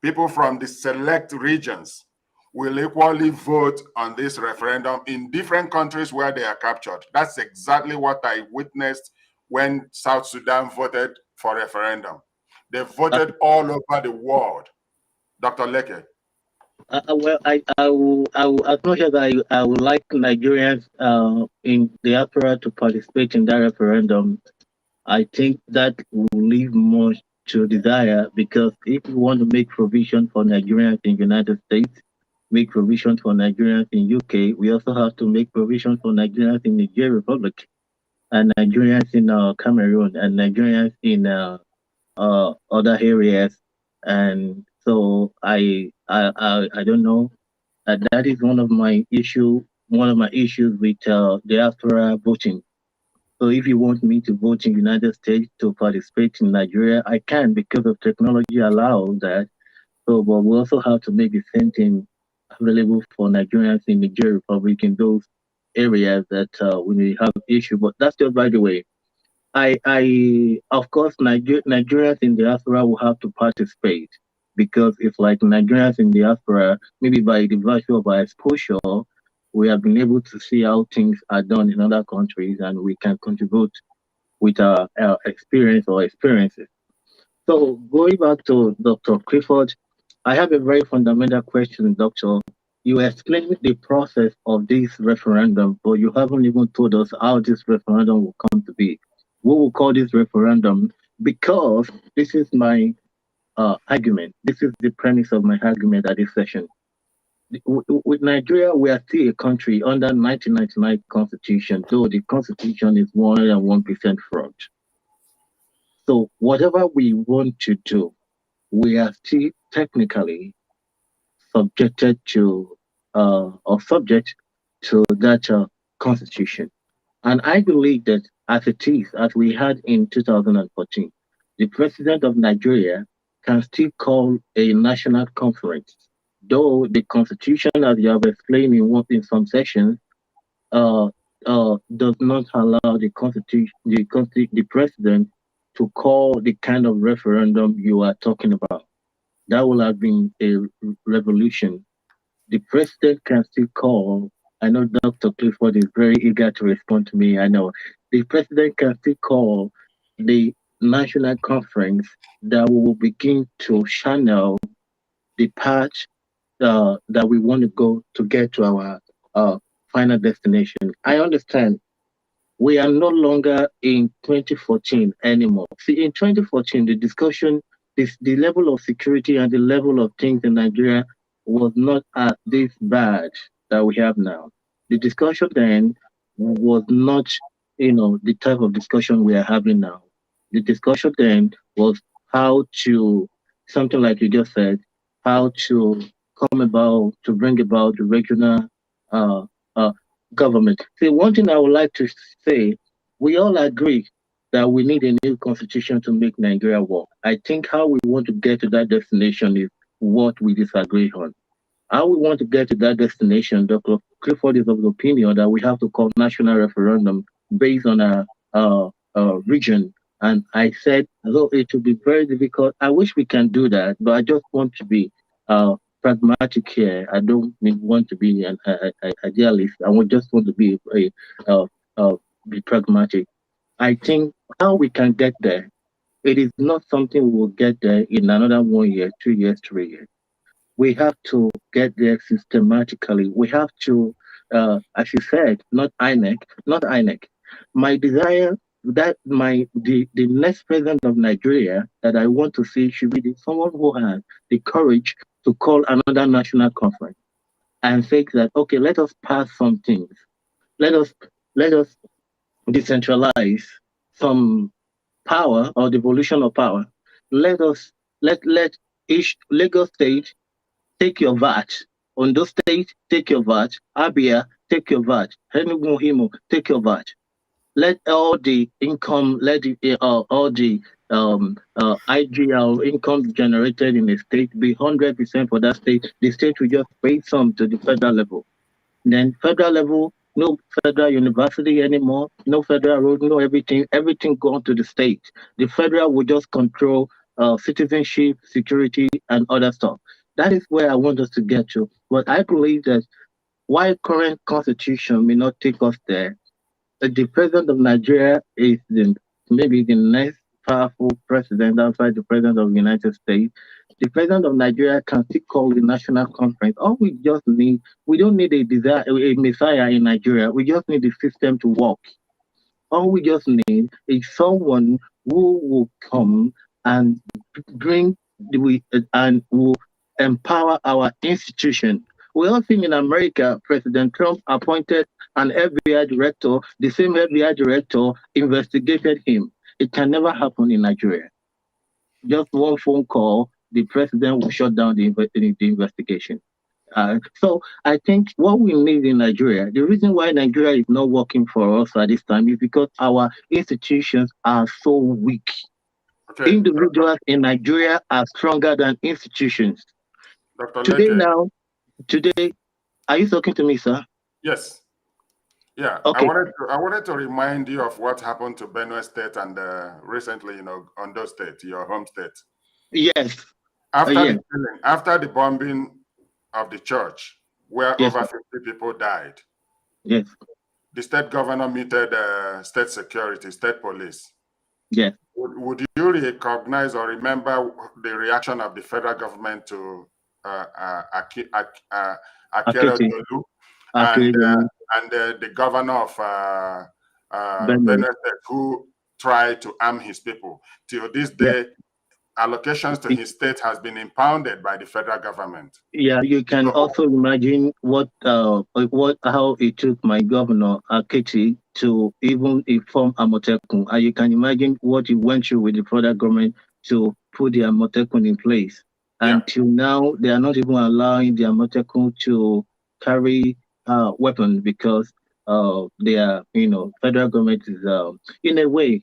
People from the select regions will equally vote on this referendum in different countries where they are captured. That's exactly what I witnessed when South Sudan voted for referendum. They voted all over the world. Dr. Leke. Well, I will acknowledge that I would like Nigerians in diaspora to participate in that referendum. I think that will leave much to desire, because if we want to make provision for Nigerians in the United States, make provision for Nigerians in UK, we also have to make provision for Nigerians in Nigeria Republic, and Nigerians in Cameroon, and Nigerians in other areas. And so I don't know. That is one of my issues with diaspora voting. So if you want me to vote in the United States to participate in Nigeria, I can, because of technology allows that. So, but we also have to make the same thing available for Nigerians in Nigeria Republic, in those areas that we may have issue. But that's just by the way. Of course, Nigerians in diaspora will have to participate, because it's like Nigerians in diaspora, maybe by the virtue of our exposure, we have been able to see how things are done in other countries, and we can contribute with our experience or experiences. So going back to Dr. Clifford, I have a very fundamental question, Doctor. You explained the process of this referendum, but you haven't even told us how this referendum will come to be. We will call this referendum, because this is my argument. This is the premise of my argument at this session. With Nigeria, we are still a country under 1999 Constitution, though the Constitution is 101% fraud. So whatever we want to do, we are still technically subjected to or subject to that Constitution. And I believe that as it is, as we had in 2014, the president of Nigeria can still call a national conference, though the constitution, as you have explained in some sections, uh, does not allow the president to call the kind of referendum you are talking about. That will have been a revolution. The president can still call. I know Dr. Clifford is very eager to respond to me. I know the president can still call the national conference that will begin to channel the path that we want to go to get to our uh, final destination. I understand we are no longer in 2014 anymore. See, in 2014, the discussion, the level of security and the level of things in Nigeria was not as this bad that we have now. The discussion then was not, the type of discussion we are having now. The discussion then was how to, something like you just said, how to come about, to bring about the regional uh, uh, government. See, one thing I would like to say, we all agree that we need a new constitution to make Nigeria work. I think how we want to get to that destination is what we disagree on. How we want to get to that destination, Dr. Clifford is of the opinion that we have to call national referendum based on a region. And I said, though it will be very difficult, I wish we can do that, but I just want to be pragmatic here. I don't want to be an idealist. I just want to be pragmatic. I think how we can get there, it is not something we will get there in another 1 year, 2 years, 3 years. We have to get there systematically. We have to, as you said, not INEC. My desire that the next president of Nigeria that I want to see should be someone who has the courage to call another national conference and say that, okay, let us pass some things. Let us decentralize some power or devolution of power. Let each Lagos state take your VAT. Ondo State, take your VAT. Abia, take your VAT. Enugu, take your VAT. Let all the income, all the IGL income generated in the state be 100% for that state. The state will just pay some to the federal level. Then federal level, no federal university anymore, no federal road, no everything going to the state. The federal will just control citizenship, security, and other stuff. That is where I want us to get to. But I believe that while current constitution may not take us there, the president of Nigeria is maybe the next powerful president outside the president of the United States. The president of Nigeria can still call the national conference. All we just need, we don't need a messiah in Nigeria. We just need the system to work. All we just need is someone who will come and bring and will empower our institution. We all think in America, President Trump appointed an FBI director. The same FBI director investigated him. It can never happen in Nigeria. Just one phone call, the president will shut down the investigation. So I think what we need in Nigeria, the reason why Nigeria is not working for us at this time is because our institutions are so weak. Okay. Individuals in Nigeria are stronger than institutions. Dr. Today, are you talking to me, sir? Yes. Yeah. Okay. I wanted to remind you of what happened to Benue State and recently, Ondo State, your home state. Yes. After the bombing of the church, where over 50 people died. Yes. The state governor muted state security, state police. Yes. Would you recognize or remember the reaction of the federal government to Akere Dolu and the governor of Benue State, who tried to arm his people? Till this day, allocations to his state has been impounded by the federal government. Yeah, you can also imagine how it took my governor Aketi to even inform Amotekun, and you can imagine what he went through with the federal government to put the Amotekun in place. Until now, they are not even allowing the Amotekun to carry weapons because their federal government is in a way,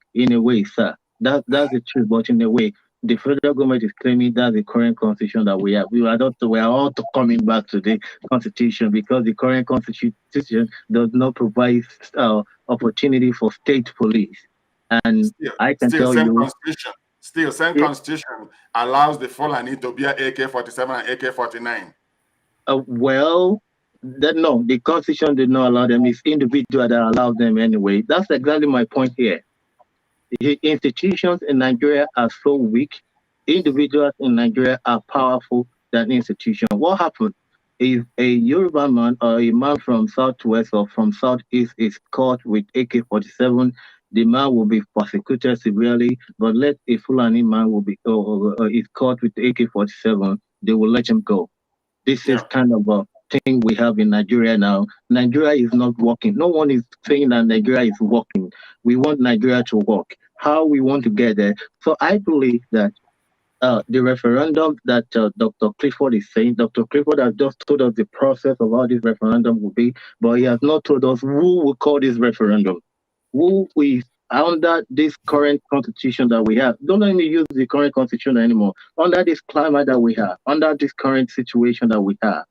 sir. That's the truth, but in a way, the federal government is claiming that's the current constitution that we have. We are all coming back to the constitution because the current constitution does not provide opportunity for state police. And I can tell same you, constitution. Still, same constitution allows the Fulani to be AK-47 and AK-49. Well, no, the constitution did not allow them. It's individual that allows them anyway. That's exactly my point here. The institutions in Nigeria are so weak. Individuals in Nigeria are powerful than institutions. What happened? If a Yoruba man or a man from Southwest or from Southeast is caught with AK-47, the man will be prosecuted severely. But let a Fulani man will be is caught with AK-47, they will let him go. This is kind of a thing we have in Nigeria now. Nigeria is not working. No one is saying that Nigeria is working. We want Nigeria to work. How we want to get there. So I believe that the referendum that Dr. Clifford is saying, Dr. Clifford has just told us the process of how this referendum will be, but he has not told us who will call this referendum. Who is under this current constitution that we have. Don't let me use the current constitution anymore. Under this climate that we have, under this current situation that we have,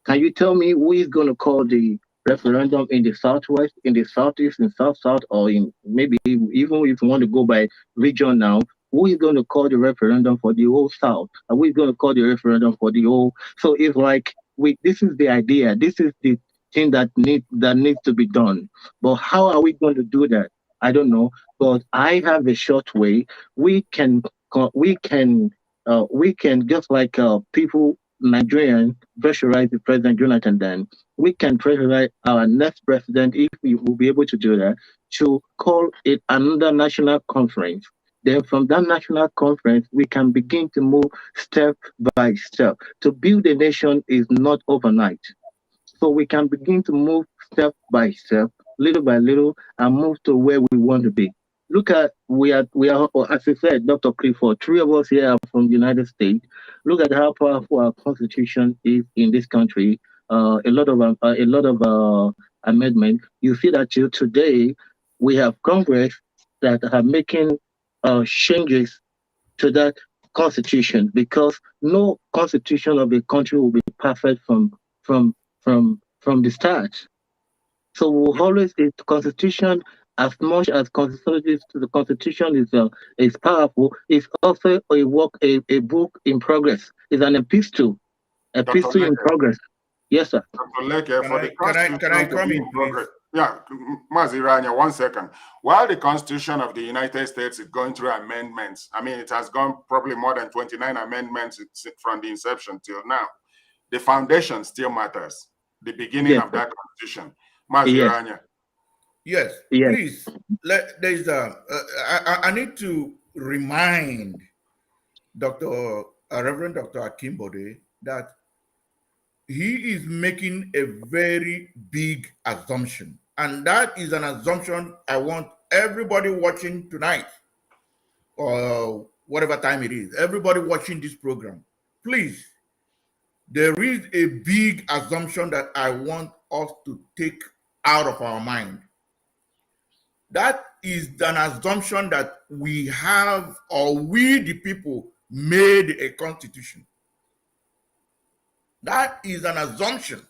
can you tell me who is going to call the referendum in the Southwest, in the Southeast, in South, or in maybe even if you want to go by region now, who is going to call the referendum for the whole South? And who is going to call the referendum for the whole? So it's like, this is the idea. This is the thing that needs to be done. But how are we going to do that? I don't know. But I have a short way. We can just like people, Nigerian, pressurize the President Jonathan. Then we can pressurize our next president, if we will be able to do that, to call it another national conference. Then from that national conference, we can begin to move step by step. To build a nation is not overnight. So we can begin to move step by step, little by little, and move to where we want to be. Look at, we are, as I said, Dr. Clifford, three of us here are from the United States. Look at how powerful our constitution is in this country. A lot of amendment. You see that today we have Congress that are making changes to that constitution, because no constitution of a country will be perfect from the start. So we'll always, the constitution, as much as the constitution is powerful, it's also a book in progress. It's an epistle in progress. Yes, sir. Dr. Leke, for the Constitution can I come in, progress. Yeah, Maziranya, 1 second. While the Constitution of the United States is going through amendments, I mean, it has gone probably more than 29 amendments from the inception till now. The foundation still matters. The beginning of that Constitution. Maziranya. Yes, please. There's I need to remind Reverend Dr. Akimbode that he is making a very big assumption. And that is an assumption I want everybody watching tonight, or whatever time it is, everybody watching this program, please, there is a big assumption that I want us to take out of our mind. That is an assumption that we have, or we the people made a constitution. That is an assumption.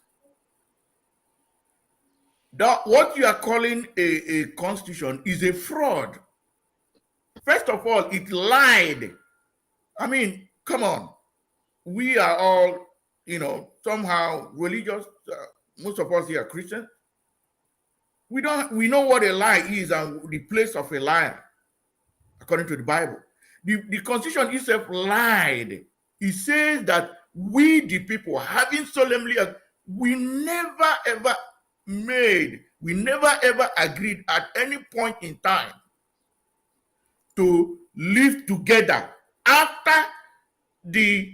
That what you are calling a constitution is a fraud. First of all, it lied. I mean, come on. We are all, somehow religious. Most of us here are Christians. We know what a lie is and the place of a lie, according to the Bible. The Constitution itself lied. It says that we, the people, having solemnly, we never ever agreed at any point in time to live together after the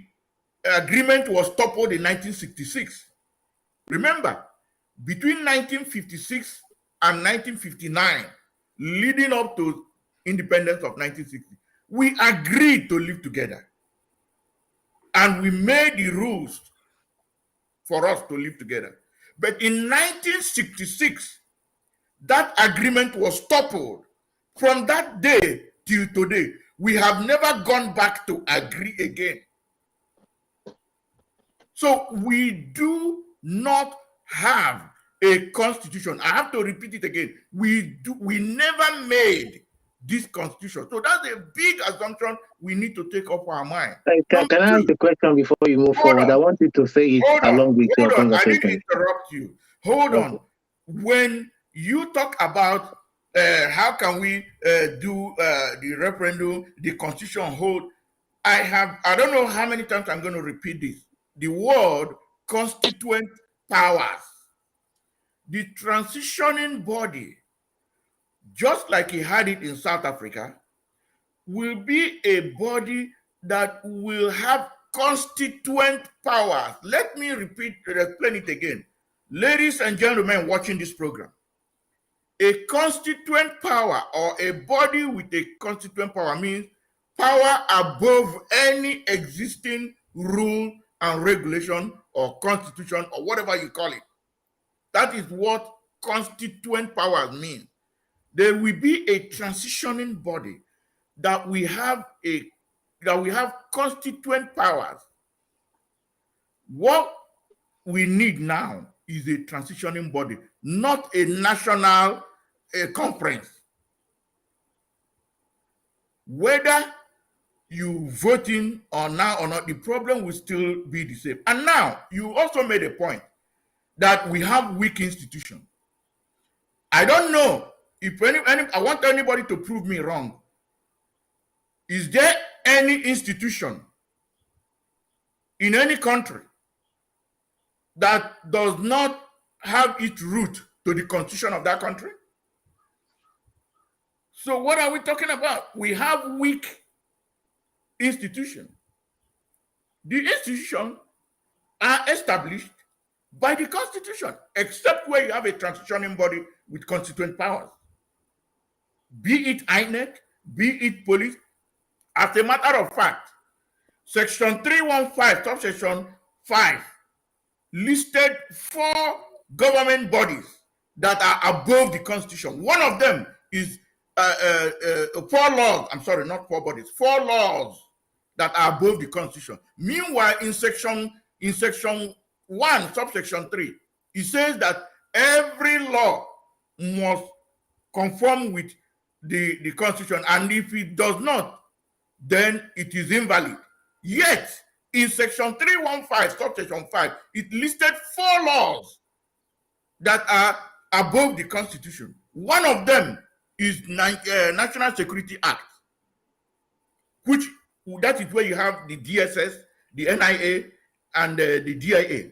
agreement was toppled in 1966. Remember, between 1956 and 1959, leading up to independence of 1960, we agreed to live together. And we made the rules for us to live together. But in 1966, that agreement was toppled. From that day till today, We have never gone back to agree again. So we do not have a constitution. I have to repeat it again. We never made this constitution. So that's a big assumption we need to take off our mind. Can I ask the question before you move forward? I want you to say it along with your conversation. I didn't interrupt you. Hold on. When you talk about how can we do the referendum, the constitution hold, I don't know how many times I'm going to repeat this. The word constituent powers. The transitioning body, just like he had it in South Africa, will be a body that will have constituent powers. Let me explain it again. Ladies and gentlemen watching this program, a constituent power or a body with a constituent power means power above any existing rule and regulation or constitution or whatever you call it. That is what constituent powers mean. There will be a transitioning body that we have constituent powers. What we need now is a transitioning body, not a national conference. Whether you vote in or now or not, the problem will still be the same. And now you also made a point that we have weak institutions. I don't know if I want anybody to prove me wrong. Is there any institution in any country that does not have its root to the constitution of that country? So what are we talking about? We have weak institutions. The institutions are established by the constitution, except where you have a transitioning body with constituent powers. Be it INEC, be it police. As a matter of fact, Section 315, subsection 5, listed 4 government bodies that are above the constitution. One of them is 4 laws. I'm sorry, not 4 bodies. 4 laws that are above the constitution. Meanwhile, in section 1, subsection 3, it says that every law must conform with the constitution, and if it does not, then it is invalid. Yet, in section 315, subsection 5, it listed 4 laws that are above the constitution. One of them is National Security Act, which that is where you have the DSS, the NIA, and the DIA.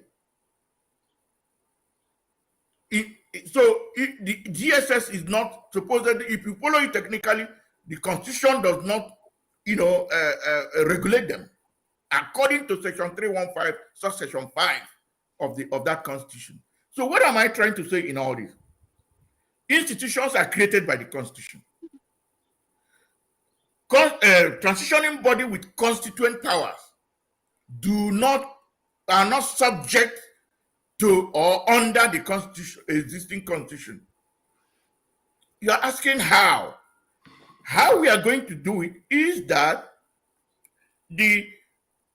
The DSS is not supposedly, if you follow it technically, the constitution does not, regulate them according to section 315, subsection 5 of that constitution. So what am I trying to say in all this? Institutions are created by the constitution. Transitioning body with constituent powers are not subject to or under the constitution, existing constitution. You are asking how? How we are going to do it is that the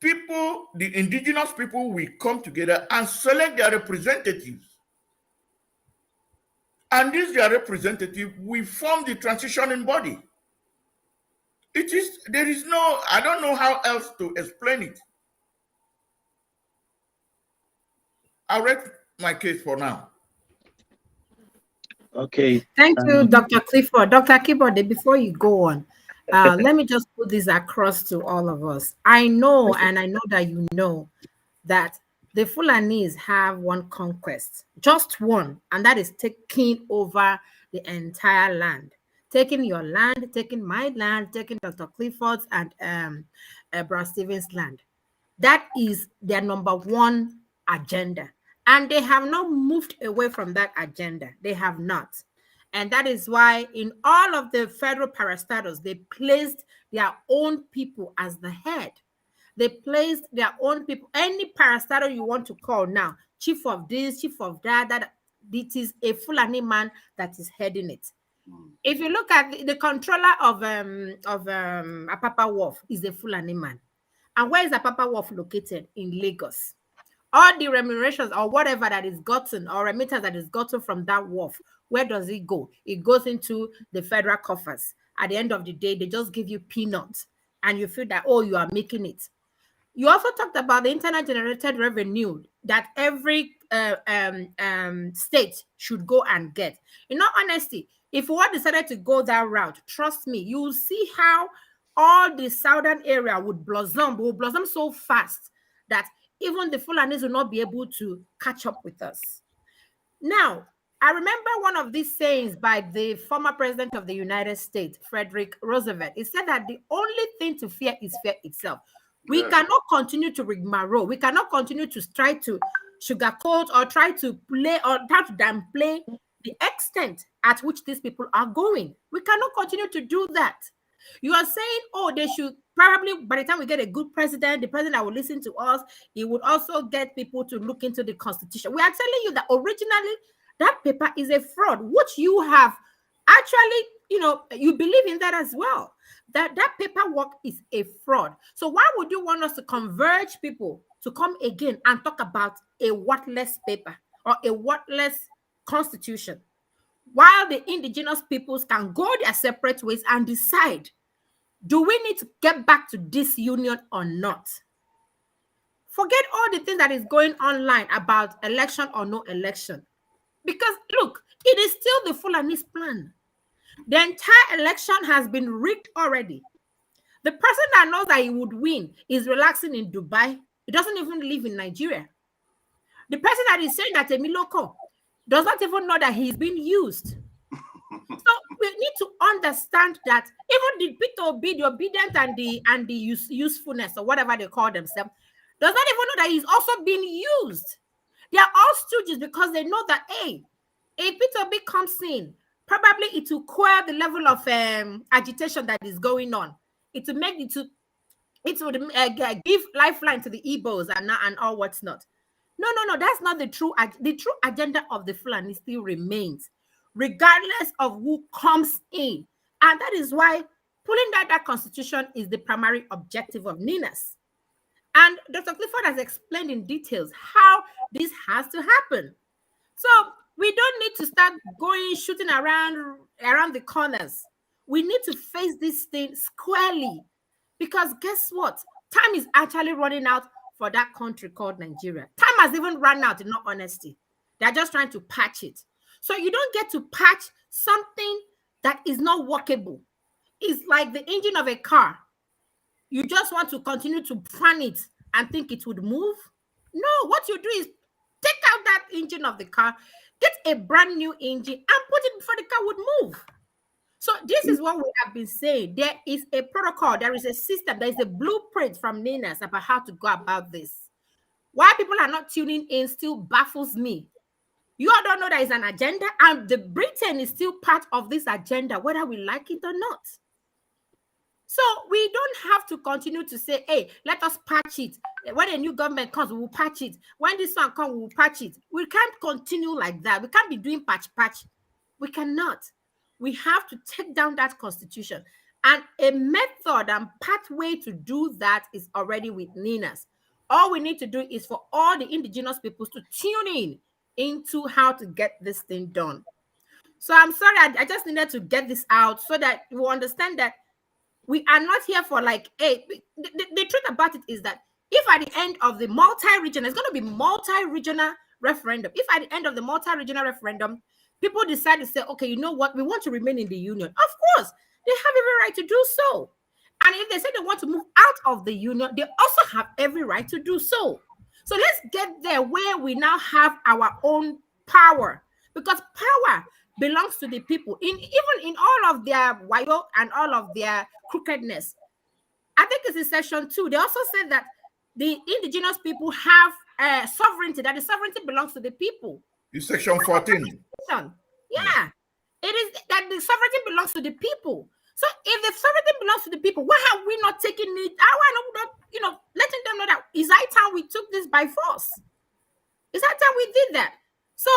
people, the indigenous people, will come together and select their representatives. And this their representative will form the transitioning body. I don't know how else to explain it. I'll read my case for now. Okay. Thank you, Dr. Clifford. Dr. Akibode, before you go on, let me just put this across to all of us. I know, and I know that you know, that the Fulanese have one conquest, just one, and that is taking over the entire land. Taking your land, taking my land, taking Dr. Clifford's and Brad Stevens' land. That is their number one agenda. And they have not moved away from that agenda. They have not. And that is why in all of the federal parastatals, they placed their own people as the head. They placed their own people. Any parastatal you want to call now, chief of this, chief of that, it is a Fulani man that is heading it. If you look at the controller of Apapa Wharf is a Fulani man. And where is Apapa Wharf located? In Lagos. All the remunerations or whatever that is gotten or remittance that is gotten from that wharf, where does it go? It goes into the federal coffers. At the end of the day, they just give you peanuts and you feel that, oh, you are making it. You also talked about the internet generated revenue that every state should go and get. In all honesty, if we decided to go that route, trust me, you will see how all the southern area would blossom so fast that even the Fulanis will not be able to catch up with us. Now, I remember one of these sayings by the former president of the United States, Frederick Roosevelt. He said that the only thing to fear is fear itself. We cannot continue to rigmarole. We cannot continue to try to sugarcoat or try to play or try to downplay the extent at which these people are going. We cannot continue to do that. You are saying, oh, they should probably, by the time we get a good president, the president that will listen to us, he would also get people to look into the Constitution. We are telling you that originally that paper is a fraud, which you have actually, you believe in that as well. That paperwork is a fraud. So why would you want us to converge people to come again and talk about a worthless paper or a worthless constitution, while the indigenous peoples can go their separate ways and decide, do we need to get back to this union or not? Forget all the things that is going online about election or no election. Because look, it is still the Fulani's plan. The entire election has been rigged already. The person that knows that he would win is relaxing in Dubai. He doesn't even live in Nigeria. The person that is saying that Emiloko does not even know that he's being used. So we need to understand that even the Peter Obi, the obedient and the usefulness or whatever they call themselves, does not even know that he's also being used. They are all stooges because they know that, hey, if Peter Obi comes in, probably it will quell the level of agitation that is going on. It will make it would give lifeline to the Igbos and all what's not. No, that's not the true agenda of the Fulani still remains, regardless of who comes in. And that is why pulling down that constitution is the primary objective of NINAS. And Dr. Clifford has explained in details how this has to happen. So we don't need to start shooting around the corners. We need to face this thing squarely, because guess what? Time is actually running out for that country called Nigeria. Time has even run out, in all honesty. They're just trying to patch it. So you don't get to patch something that is not workable. It's like the engine of a car. You just want to continue to fan it and think it would move? No, what you do is take out that engine of the car, get a brand new engine and put it before the car would move. So this is what we have been saying. There is a protocol, there is a system, there is a blueprint from NINAS about how to go about this. Why people are not tuning in still baffles me. You all don't know there is an agenda, and the Britain is still part of this agenda, whether we like it or not. So we don't have to continue to say, hey, let us patch it. When a new government comes, we will patch it. When this one comes, we will patch it. We can't continue like that. We can't be doing patch. We cannot. We have to take down that constitution. And a method and pathway to do that is already with NINAS. All we need to do is for all the indigenous peoples to tune in into how to get this thing done. So I'm sorry, I just needed to get this out so that you understand that we are not here for like, hey, the truth about it is that if at the end of the multi-regional, it's going to be multi-regional referendum. If at the end of the multi-regional referendum, people decide to say, okay, you know what, we want to remain in the union. Of course, they have every right to do so. And if they say they want to move out of the union, they also have every right to do so. So let's get there where we now have our own power, because power belongs to the people. Even in all of their wayo and all of their crookedness. I think it's in section 2. They also said that the indigenous people have sovereignty, that the sovereignty belongs to the people. It's section 14. Yeah. It is that the sovereignty belongs to the people. So if the sovereignty belongs to the people, why have we not taken it? Why not, letting them know that it's high time we took this by force? It's high time we did that. So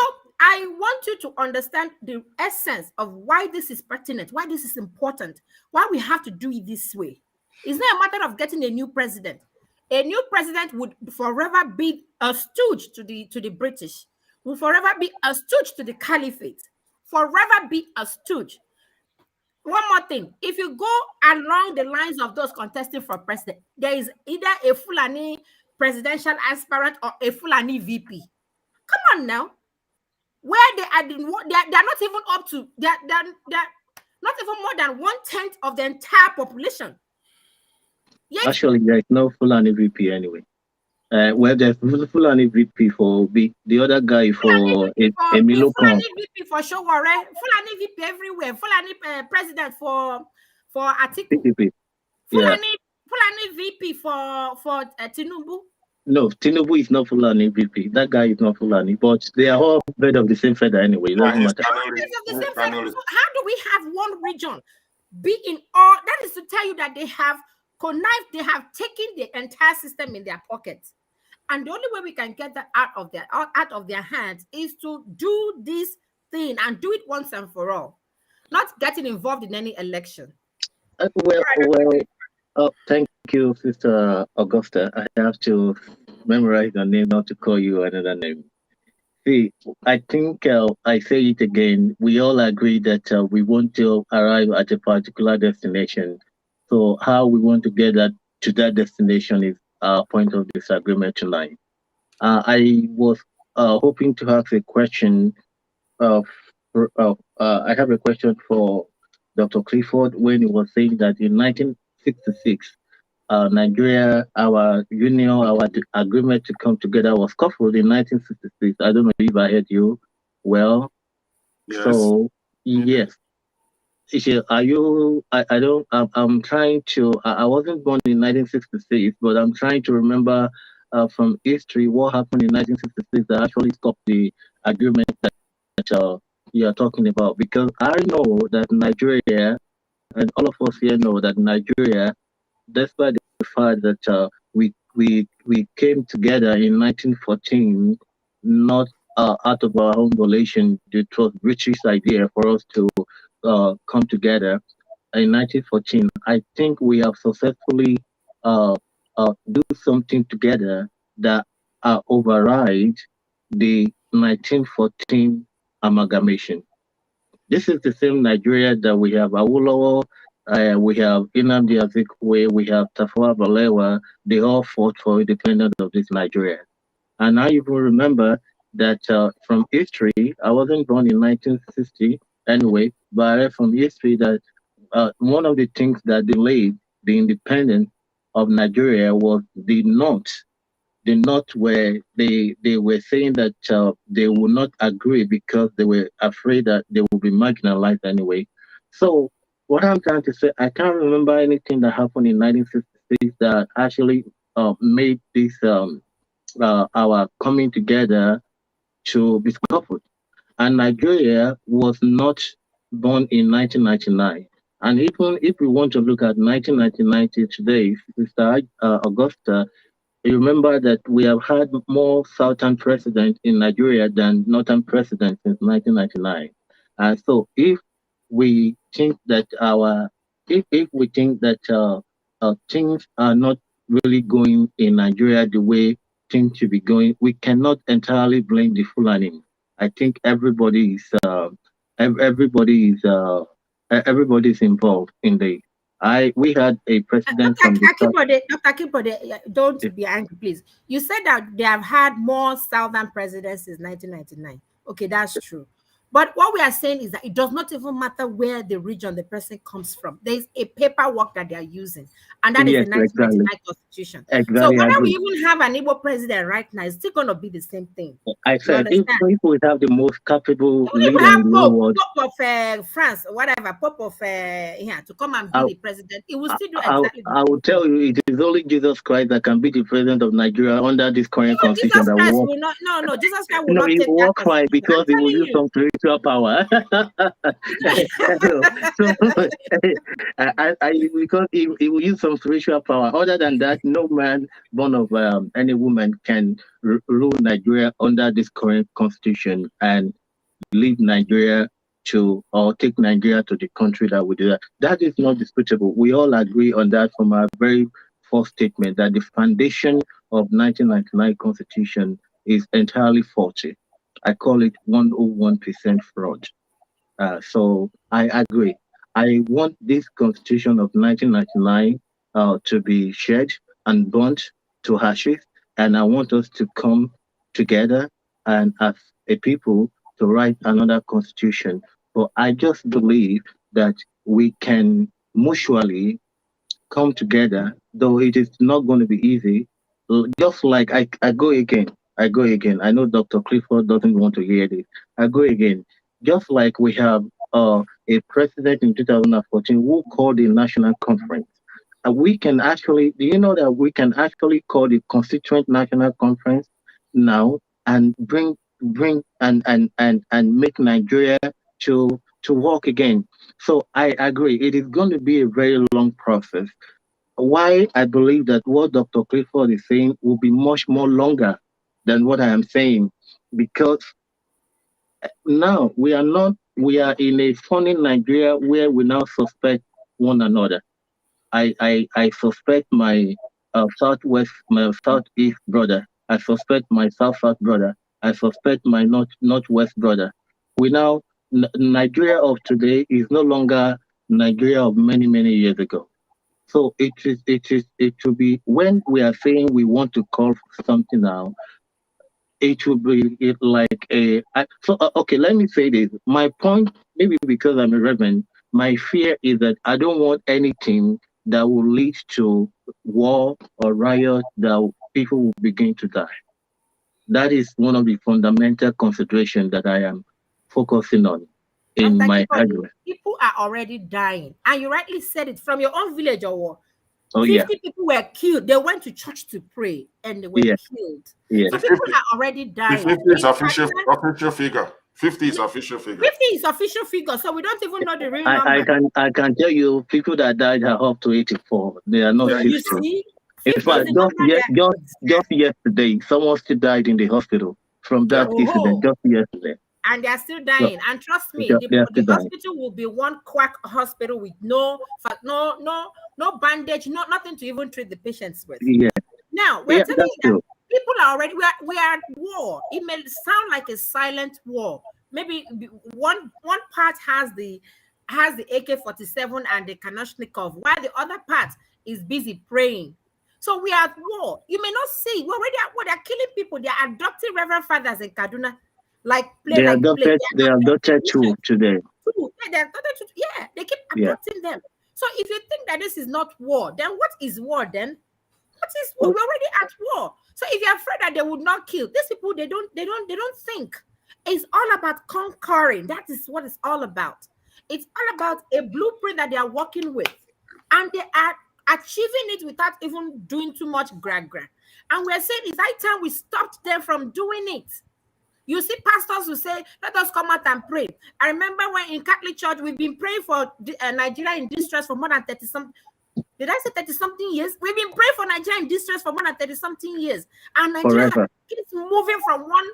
I want you to understand the essence of why this is pertinent, why this is important, why we have to do it this way. It's not a matter of getting a new president. A new president would forever be a stooge to the British, will forever be a stooge to the caliphate, forever be a stooge. One more thing, if you go along the lines of those contesting for president, there is either a Fulani presidential aspirant or a Fulani VP. Come on now. Where they are, they're not even up to, they're not even more than 1/10 of the entire population. Yet, actually, there's no Fulani VP anyway. Well, there's Fulani VP for the other guy for Emilio. Fulani VP for Showore, Fulani VP everywhere, Fulani president for Atiku, Fulani VP for Tinubu. No, Tinubu is not Fulani VP. That guy is not Fulani, but they are all made of the same feather anyway. It doesn't matter. So how do we have one region be in all? That is to tell you that they have connived, they have taken the entire system in their pockets. And the only way we can get that out of their hands is to do this thing and do it once and for all, not getting involved in any election. Thank you, Sister Augusta. I have to memorize your name, not to call you another name. See, I think I say it again. We all agree that we want to arrive at a particular destination. So how we want to get to that destination is our point of disagreement tonight. I was hoping to ask a question. I have a question for Dr. Clifford when he was saying that in 1966, Nigeria, our union, our agreement to come together was coupled in 1966. I don't know if I heard you well. Yes. So, yes. Are you, I'm trying to, I wasn't born in 1966, but I'm trying to remember from history what happened in 1966 that actually stopped the agreement that you are talking about. Because I know that Nigeria, and all of us here know that Nigeria, despite the fact that we came together in 1914, not out of our own volition. It was British idea for us to come together in 1914. I think we have successfully do something together that override the 1914 amalgamation. This is the same Nigeria that we have Awolowo, we have Nnamdi Azikiwe, we have Tafawa Balewa. They all fought for independence of this Nigeria. And I even remember that from history, I wasn't born in 1960 anyway, but I read from history that one of the things that delayed the independence of Nigeria was the North. The North where they were saying that they would not agree because they were afraid that they would be marginalized anyway. So what I'm trying to say, I can't remember anything that happened in 1966 that actually made this our coming together to be coupled. And Nigeria was not born in 1999. And even if we want to look at 1990 today, Sister Augusta, you remember that we have had more Southern presidents in Nigeria than Northern presidents since 1999. And so if we think that if we think that things are not really going in Nigeria the way things should be going, we cannot entirely blame the Fulani. I think everybody is involved in the. We had a president from Dr. Akipode, don't be angry, please. You said that they have had more Southern presidents since 1999. Okay, that's true. But what we are saying is that it does not even matter where the region the person comes from. There is a paperwork that they are using, and that is the 1999 Constitution. Exactly. So whether we even have an Igbo president right now, it's still going to be the same thing. I said, if we have the most capable leader in the world, Pope of France, or whatever, Pope of to come and be the president, it will still do exactly. I will tell you, it is only Jesus Christ that can be the president of Nigeria under this current constitution. Jesus Christ will not. No, Jesus Christ will not take that. He will work fine because he will use some power. Because he will use some spiritual power. Other than that, no man born of any woman can rule Nigeria under this current constitution. And lead Nigeria to, or take Nigeria to the country that we do that. That is not disputable. We all agree on that from our very first statement, that the foundation of 1999 Constitution is entirely faulty. I call it 101% fraud. So I agree. I want this Constitution of 1999 to be shed and burnt to ashes, and I want us to come together and as a people to write another Constitution. But I just believe that we can mutually come together, though it is not going to be easy. Just like I go again. I go again. I know Dr. Clifford doesn't want to hear this. I go again. Just like we have a president in 2014 who called a national conference. We can actually, do you know that we can actually call the constituent national conference now and bring and make Nigeria to work again. So I agree. It is going to be a very long process. Why I believe that what Dr. Clifford is saying will be much more longer than what I am saying, because now we are in a funny Nigeria where we now suspect one another. I suspect my my southeast brother. I suspect my south brother. I suspect my northwest brother. We now Nigeria of today is no longer Nigeria of many years ago. So it will be, when we are saying we want to call something now, it will be like okay, let me say this. My point, maybe because I'm a reverend, my fear is that I don't want anything that will lead to war or riot that people will begin to die. That is one of the fundamental considerations that I am focusing on in my argument. People are already dying, and you rightly said it, from your own village or war. Oh, 50 people were killed. They went to church to pray and they were killed. Yeah. So people are already dying. 50 is official figure. 50 is official figure. 50 is official figure, so we don't even know the real number. I can tell you, people that died are up to 84. They are not 50. You see? In fact, just yesterday, someone still died in the hospital from that incident, just yesterday. And they are still dying. So, and trust me, the hospital will be one quack hospital with no bandage, nothing to even treat the patients with. Yeah. Now we're telling you that people are already we are at war. It may sound like a silent war. Maybe one part has the AK-47 and the Kalashnikov, while the other part is busy praying. So we are at war. You may not see. We're already at war. They're killing people. They're adopting Reverend Fathers in Kaduna. They adopted two today. Yeah, they keep adopting them. So if you think that this is not war, then what is war then? What is war? We're already at war. So if you're afraid that they would not kill these people, they don't think. It's all about conquering. That is what it's all about. It's all about a blueprint that they are working with, and they are achieving it without even doing too much gra. And we're saying it's high time we stopped them from doing it. You see pastors who say, let us come out and pray. I remember when in Catholic Church, we've been praying for Nigeria in distress for more than 30-something. Did I say 30-something years? We've been praying for Nigeria in distress for more than 30-something years. And Nigeria keeps moving from one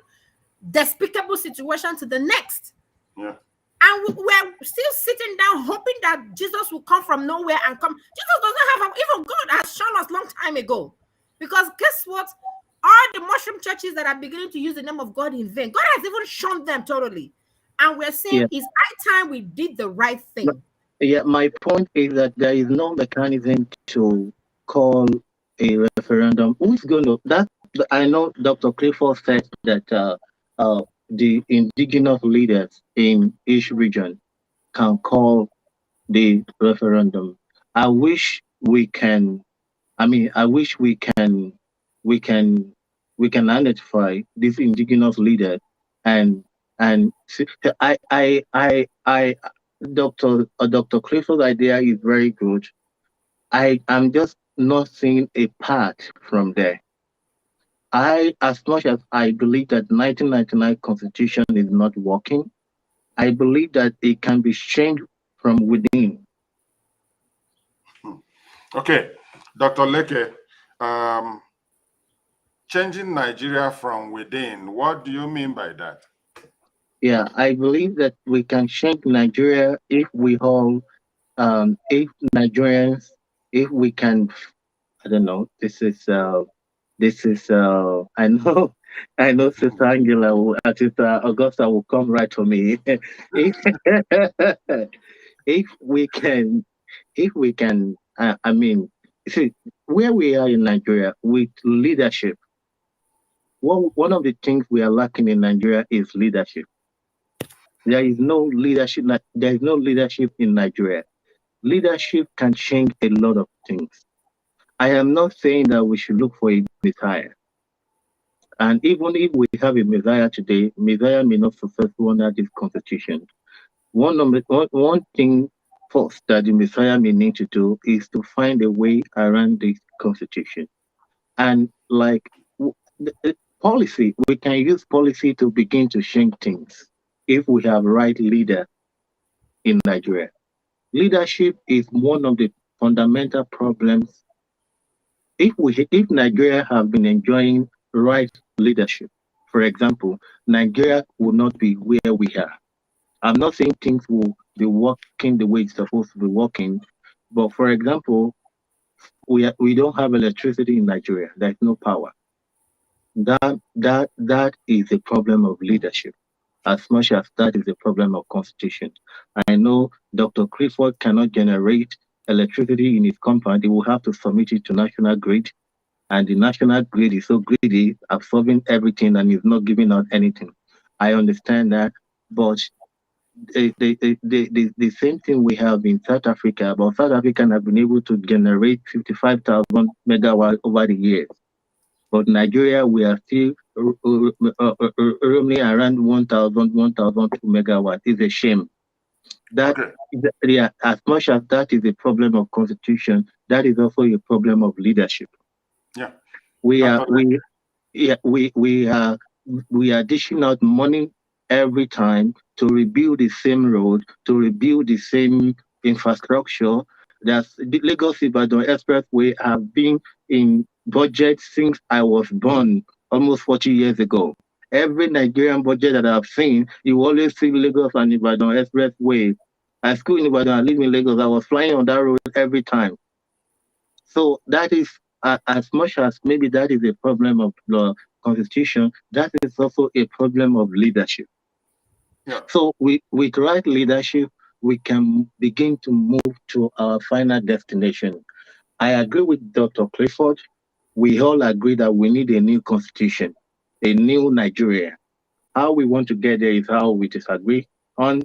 despicable situation to the next. Yeah. And we're still sitting down hoping that Jesus will come from nowhere and come. Jesus doesn't have, even God has shown us long time ago. Because guess what? All the mushroom churches that are beginning to use the name of God in vain, God has even shown them totally. And we're saying it's high time we did the right thing. Yeah, my point is that there is no mechanism to call a referendum. Who's going to that? I know Dr. Clifford said that the indigenous leaders in each region can call the referendum. I wish we can. I wish we can identify these indigenous leaders and Dr. Clifford's idea is very good. I'm just not seeing a path from there. As much as I believe that 1999 Constitution is not working, I believe that it can be changed from within. Okay, Dr. Leke, changing Nigeria from within, what do you mean by that? Yeah, I believe that we can change Nigeria if we all, if Nigerians, if we can, I don't know, I know, I know Sister Angela, Sister Augusta will come right for me. if, if we can, if we can, I mean, see, where we are in Nigeria with leadership, one of the things we are lacking in Nigeria is leadership. There is no leadership. There is no leadership in Nigeria. Leadership can change a lot of things. I am not saying that we should look for a Messiah. And even if we have a Messiah today, Messiah may not successful under this constitution. One thing first that the Messiah may need to do is to find a way around this constitution. And like policy, we can use policy to begin to change things if we have right leader in Nigeria. Leadership is one of the fundamental problems. If Nigeria have been enjoying right leadership, for example, Nigeria will not be where we are. I'm not saying things will be working the way it's supposed to be working, but for example, we don't have electricity in Nigeria. There's no power. That is a problem of leadership, as much as that is a problem of constitution. I know Dr. Clifford cannot generate electricity in his compound. He will have to submit it to national grid, and the national grid is so greedy, absorbing everything and is not giving out anything. I understand that, but the same thing we have in South Africa, but South African have been able to generate 55,000 megawatts over the years. But Nigeria, we are still roaming around 1,002 megawatts. It's a shame. That, yeah, as much as that is a problem of constitution, that is also a problem of leadership. Yeah. We are dishing out money every time to rebuild the same road, to rebuild the same infrastructure. That's the Lagos Ibadan Expressway have been in budget since I was born almost 40 years ago. Every Nigerian budget that I've seen, you always see Lagos and Ibadan Expressway. I school in Ibadan, I live in Lagos. I was flying on that road every time. So that is, as much as maybe that is a problem of the constitution, that is also a problem of leadership. Yeah. So with right leadership, we can begin to move to our final destination. I agree with Dr. Clifford. We all agree that we need a new constitution, a new Nigeria. How we want to get there is how we disagree on.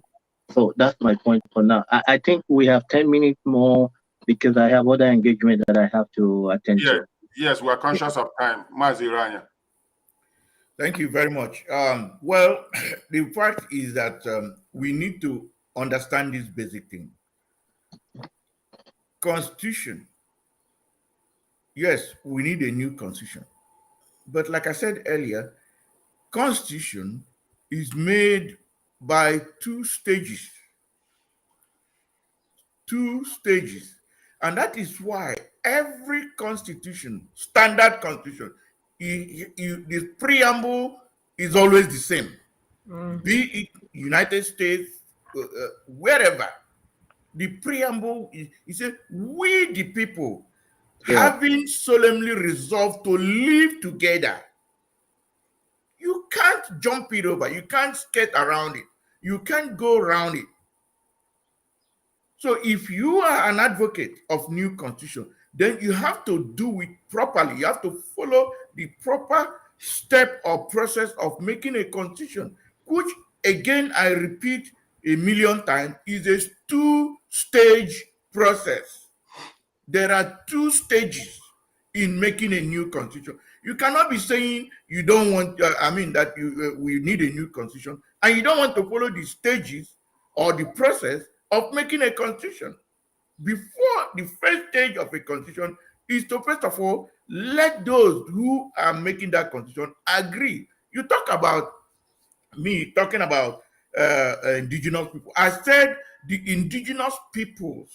So that's my point for now. I think we have 10 minutes more because I have other engagement that I have to attend to. Yes, we are conscious of time. Maziranya. Thank you very much. Well, the fact is that we need to understand this basic thing. Constitution. Yes, we need a new constitution. But like I said earlier, constitution is made by two stages. Two stages. And that is why every constitution, standard constitution, the preamble is always the same. Be it United States, wherever. The preamble is says, we the people, having solemnly resolved to live together. You can't jump it over. You can't skate around it. You can't go around it. So if you are an advocate of new constitution, then you have to do it properly. You have to follow the proper step or process of making a constitution, which again, I repeat a million times, is a two-stage process. There are two stages in making a new constitution. You cannot be saying you don't want, that we need a new constitution, and you don't want to follow the stages or the process of making a constitution. Before the first stage of a constitution is to, first of all, let those who are making that constitution agree. You talk about me talking about indigenous people. I said the indigenous peoples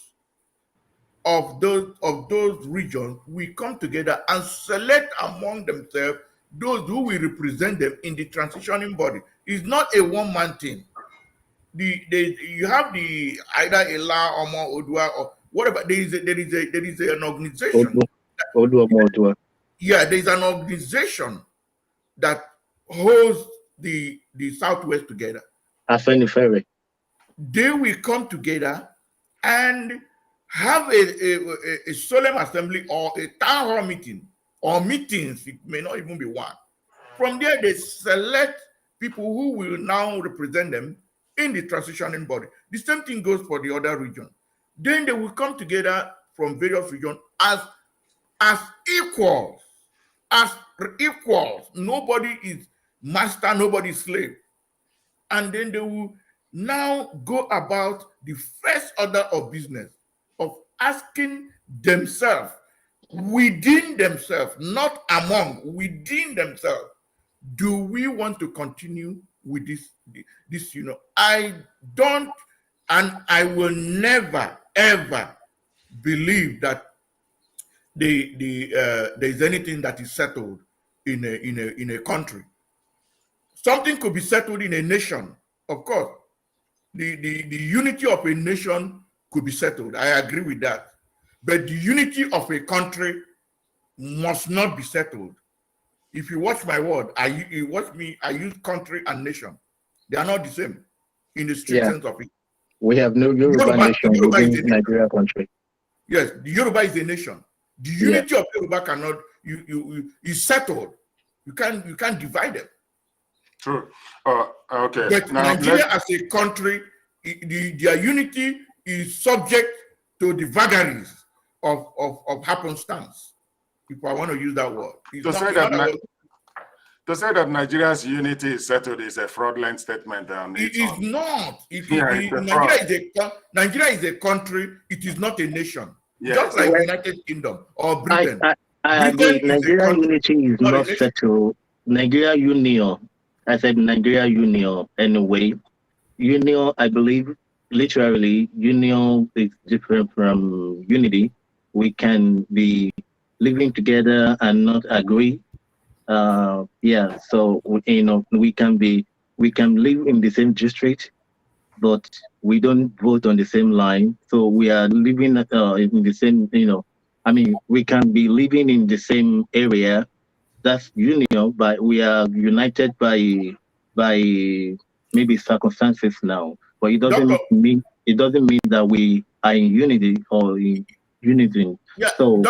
of those regions will come together and select among themselves those who will represent them in the transitioning body. It's not a one-man thing. You have the either Ela, Omo, Odua, or whatever. There is an organization. Odua. Yeah, there is an organization that holds the Southwest together. Afenifere. They will come together and have a solemn assembly or a town hall meeting or meetings. It may not even be one. From there, they select people who will now represent them in the transitioning body. The same thing goes for the other region. Then they will come together from various regions as equals. As equals. Nobody is master, nobody is slave. And then they will now go about the first order of business of asking themselves, within themselves, not among, within themselves, do we want to continue with this? I don't, and I will never ever believe that there's anything that is settled in a country. Something could be settled in a nation, of course. The unity of a nation could be settled. I agree with that. But the unity of a country must not be settled. If you watch my word, you watch me, I use country and nation. They are not the same in the strict sense of it. We have no Yoruba nation within Nigeria country. Yes, the Yoruba is a nation. The unity of Yoruba cannot is settled. You can't divide them. True. Okay. But now, Nigeria as a country, their unity is subject to the vagaries of happenstance. If I want to use that word. To say that Nigeria's unity is settled is a fraudulent statement. It is not. Nigeria is a country. It is not a nation. Yes. Just like the United Kingdom or Britain. I agree. Nigeria unity is not settled. Nigeria union. I said Nigeria union anyway. Union, I believe, literally, union is different from unity. We can be living together and not agree. So we can live in the same district, but we don't vote on the same line. So we are living in the same, we can be living in the same area. That's union, but we are united by maybe circumstances now. But it doesn't mean that we are in unity or in unity. Yeah, so,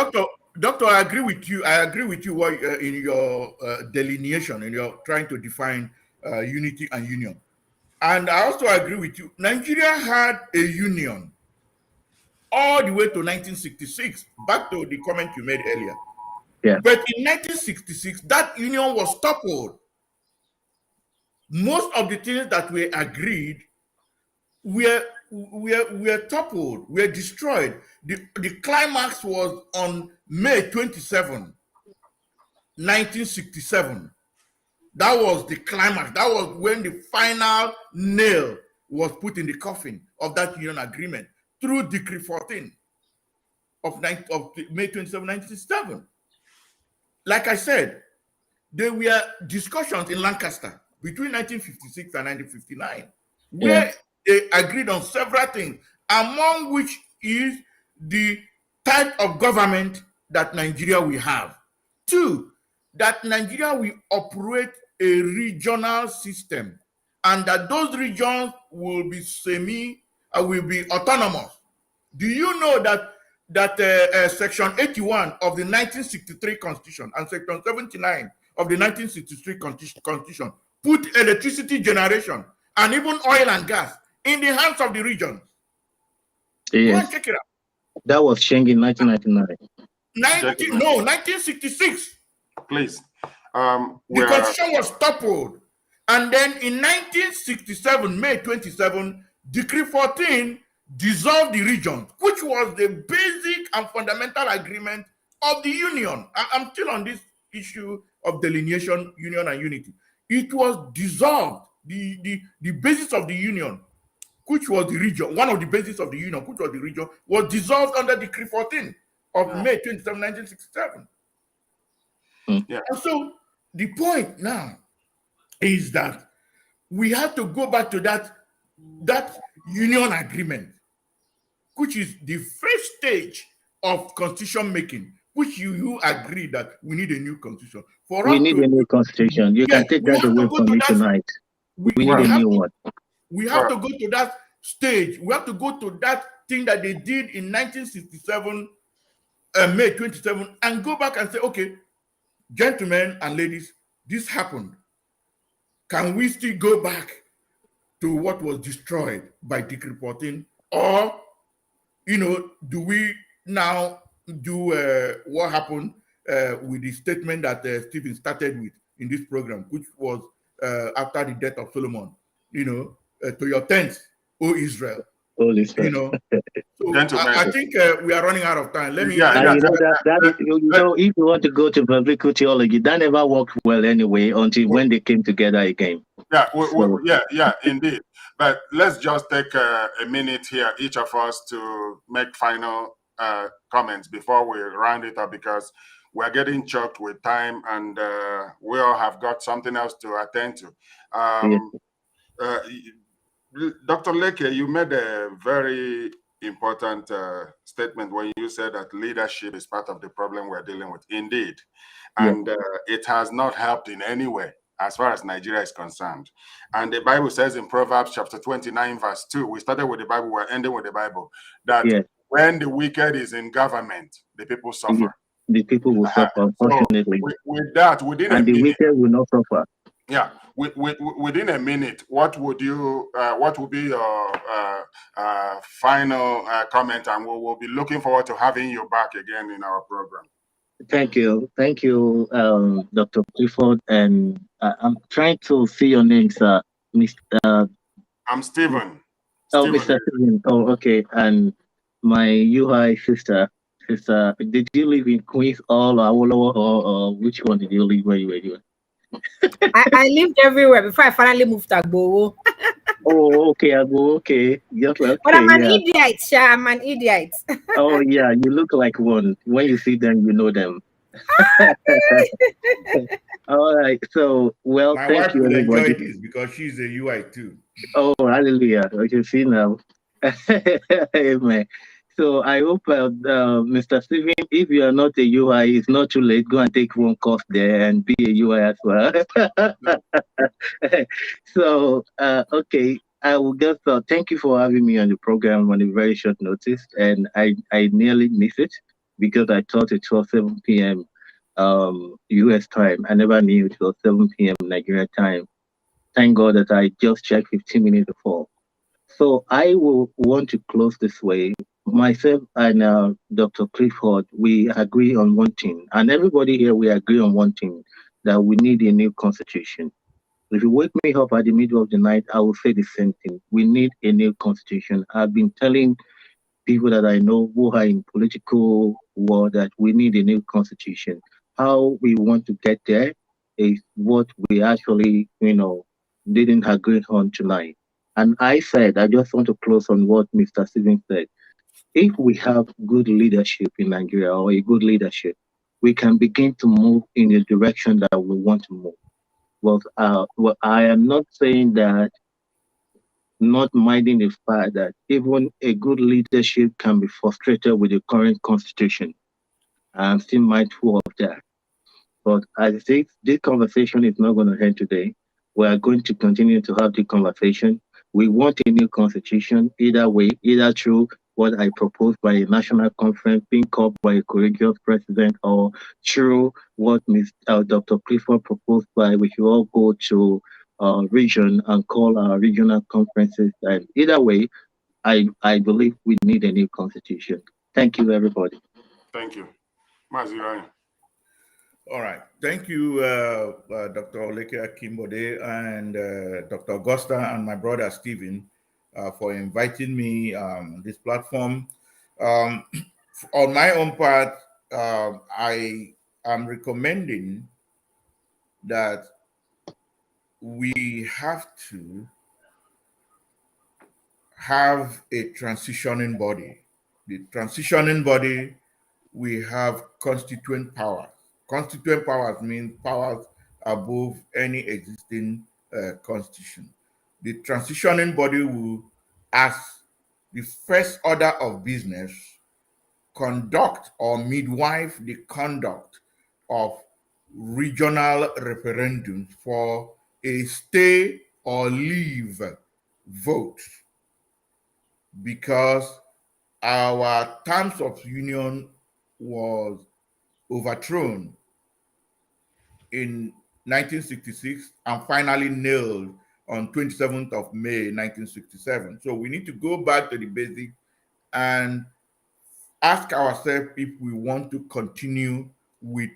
Doctor, I agree with you. I agree with you in your delineation, and you're trying to define unity and union. And I also agree with you. Nigeria had a union all the way to 1966. Back to the comment you made earlier. Yeah. But in 1966, that union was toppled. Most of the things that were agreed were toppled, were destroyed. The climax was on May 27, 1967. That was the climax. That was when the final nail was put in the coffin of that union agreement through Decree 14 of May 27, 1967. Like I said, there were discussions in Lancaster between 1956 and 1959, where they agreed on several things, among which is the type of government that Nigeria will have. 2, that Nigeria will operate a regional system, and that those regions will be autonomous. Do you know that Section 81 of the 1963 Constitution and Section 79 of the 1963 Constitution put electricity generation and even oil and gas in the hands of the regions? Yes. Go and check it out. That was changed in 1999. 1966. Please. The Constitution was toppled. And then in 1967, May 27, Decree 14 dissolved the region, which was the basic and fundamental agreement of the Union. I'm still on this issue of delineation, union, and unity. It was dissolved. The basis of the Union, which was the region, one of the bases of the Union, which was the region, was dissolved under Decree 14 of May 27, 1967. Yeah. And so the point now is that we have to go back to that union agreement, which is the first stage of constitution making, which you agree that we need a new constitution. For We us need to, a new constitution. You yes, can take we that have to away go from to me that. tonight. We need we a have new to, one. we have to go to that stage. We have to go to that thing that they did in 1967, May 27, and go back and say, okay, gentlemen and ladies, this happened. Can we still go back to what was destroyed by Dick reporting, or do we now do what happened with the statement that Stephen started with in this program, which was after the death of Solomon, to your tents, O Israel. Holy Spirit. So I think we are running out of time. Let me. You know, if you want to go to biblical theology, that never worked well anyway until when they came together again. Yeah, indeed. But let's just take a minute here, each of us, to make final comments before we round it up, because we're getting choked with time, and we all have got something else to attend to. Dr. Leke, you made a very important statement when you said that leadership is part of the problem we're dealing with. Indeed. And it has not helped in any way as far as Nigeria is concerned. And the Bible says in Proverbs chapter 29, verse 2, we started with the Bible, we're ending with the Bible, that when the wicked is in government, the people suffer. The people will suffer, unfortunately. So with that, within and a the minute, wicked will not suffer. Yeah, within a minute, what would be your final comment? And we'll be looking forward to having you back again in our program. Thank you, Dr. Clifford, and I'm trying to see your name, sir. Mr. I'm Stephen. Mr. Stephen. Oh, okay, and my UI sister. Did you live in Queens or Awolowo, or which one did you live where you were? I lived everywhere before I finally moved to Agbowo. Oh, okay, Agbowo, okay. Just okay, but I'm an idiot, Sha. I'm an idiot. Oh, yeah, you look like one. When you see them, you know them. All right, so, well, my thank wife you, will everybody. enjoy this because she's a UI too. Oh, hallelujah. You can see now. Amen. So I hope, Mr. Stephen, if you are not a UI, it's not too late. Go and take one course there and be a UI as well. So, okay, I will just thank you for having me on the program on a very short notice. And I nearly missed it because I thought it was 7 p.m. US time. I never knew it was 7 p.m. Nigeria time. Thank God that I just checked 15 minutes before. So I will want to close this way. Myself and Dr. Clifford, we agree on one thing, and everybody here, we agree on one thing, that we need a new constitution. If you wake me up at the middle of the night, I will say the same thing. We need a new constitution. I've been telling people that I know who are in political war that we need a new constitution. How we want to get there is what we actually, didn't agree on tonight. And I just want to close on what Mr. Stephen said. If we have good leadership in Nigeria, or a good leadership, we can begin to move in the direction that we want to move. Well, I am not saying that, not minding the fact that even a good leadership can be frustrated with the current constitution. I'm still mindful of that. But I think this conversation is not going to end today. We are going to continue to have the conversation. We want a new constitution, either way, either through what I proposed by a national conference being called by a courageous president, or through what Dr. Clifford proposed by, we should all go to region and call our regional conferences. And either way, I believe we need a new constitution. Thank you, everybody. Thank you. All right. Thank you, Dr. Oleke Akimbode and Dr. Augusta and my brother Stephen for inviting me on this platform. On my own part, I am recommending that we have to have a transitioning body. The transitioning body, we have constituent powers. Constituent powers mean powers above any existing constitution. the transitioning body will, as the first order of business, conduct or midwife the conduct of regional referendums for a stay or leave vote, because our terms of union was overthrown in 1966 and finally nailed on 27th of May 1967. So we need to go back to the basic and ask ourselves if we want to continue with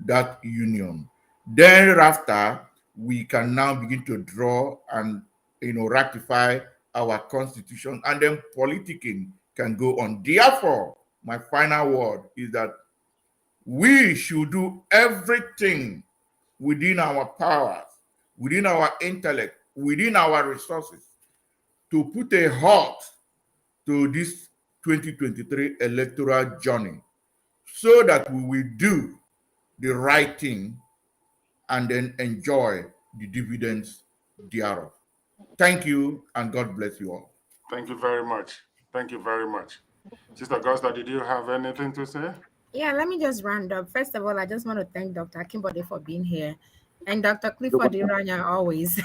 that union. Thereafter, we can now begin to draw and ratify our constitution, and then politicking can go on. Therefore, my final word is that we should do everything within our powers, within our intellect, within our resources to put a halt to this 2023 electoral journey, so that we will do the right thing and then enjoy the dividends thereof. Thank you, and God bless you all. Thank you very much. Thank you very much. Sister Augusta, did you have anything to say? Yeah, let me just round up. First of all, I just want to thank Dr. Akimbode for being here, and Dr. Clifford Iranya always.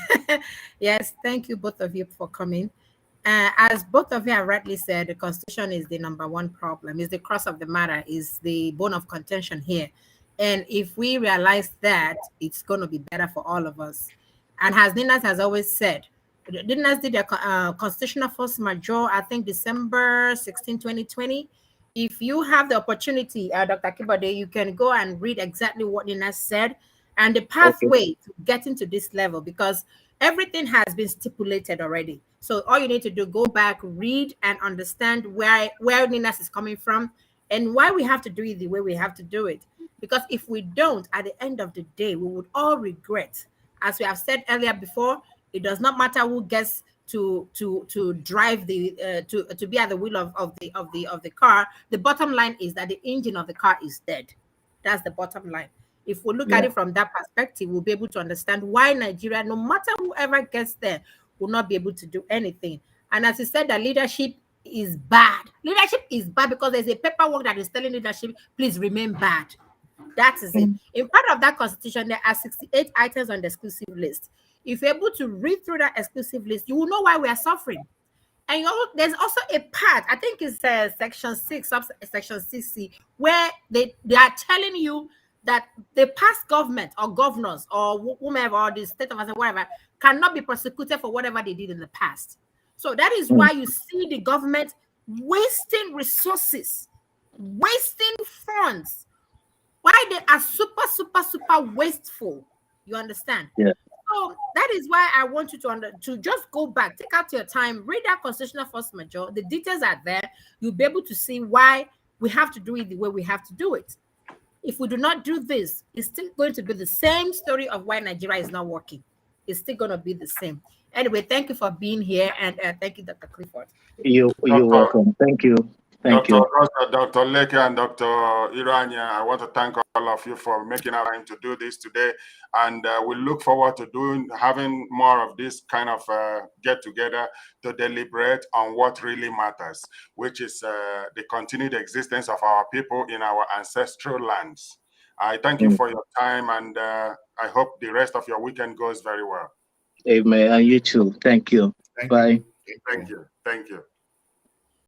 Yes, thank you both of you for coming. As both of you have rightly said, the Constitution is the number one problem, is the crux of the matter, is the bone of contention here. And if we realize that, it's going to be better for all of us. And as Ninas has always said, Ninas did a constitutional force majeure, I think December 16, 2020. If you have the opportunity, Dr. Kibode, you can go and read exactly what Ninas said and the pathway to getting to this level, because everything has been stipulated already. So all you need to do, go back, read, and understand where Ninas is coming from and why we have to do it the way we have to do it. Because if we don't, at the end of the day, we would all regret. As we have said earlier before, it does not matter who gets to drive the to be at the wheel of the car. The bottom line is that the engine of the car is dead. That's the bottom line. If we look at it from that perspective, we'll be able to understand why Nigeria, no matter whoever gets there, will not be able to do anything. And as you said, that leadership is bad. Leadership is bad because there's a paperwork that is telling leadership, please remain bad. That is it. In part of that constitution, there are 68 items on the exclusive list. If you're able to read through that exclusive list, you will know why we are suffering. And there's also a part, I think it's section 6, section 6C, where they are telling you that the past government or governors or whomever, or the state of whatever, cannot be prosecuted for whatever they did in the past. So that is why you see the government wasting resources, wasting funds, why they are super wasteful. You understand? Yeah. So that is why I want you to just go back, take out your time, read that constitutional force majeure. The details are there. You'll be able to see why we have to do it the way we have to do it. If we do not do this, it's still going to be the same story of why Nigeria is not working. It's still going to be the same. Anyway, thank you for being here, and thank you, Dr. Clifford. You're welcome. Thank you. Thank you. Dr. Leke and Dr. Iranya, I want to thank all of you for making our time to do this today. And we look forward to having more of this kind of get together to deliberate on what really matters, which is the continued existence of our people in our ancestral lands. I thank you for your time, and I hope the rest of your weekend goes very well. Amen. And you too. Thank you. Bye. Thank you. Thank you.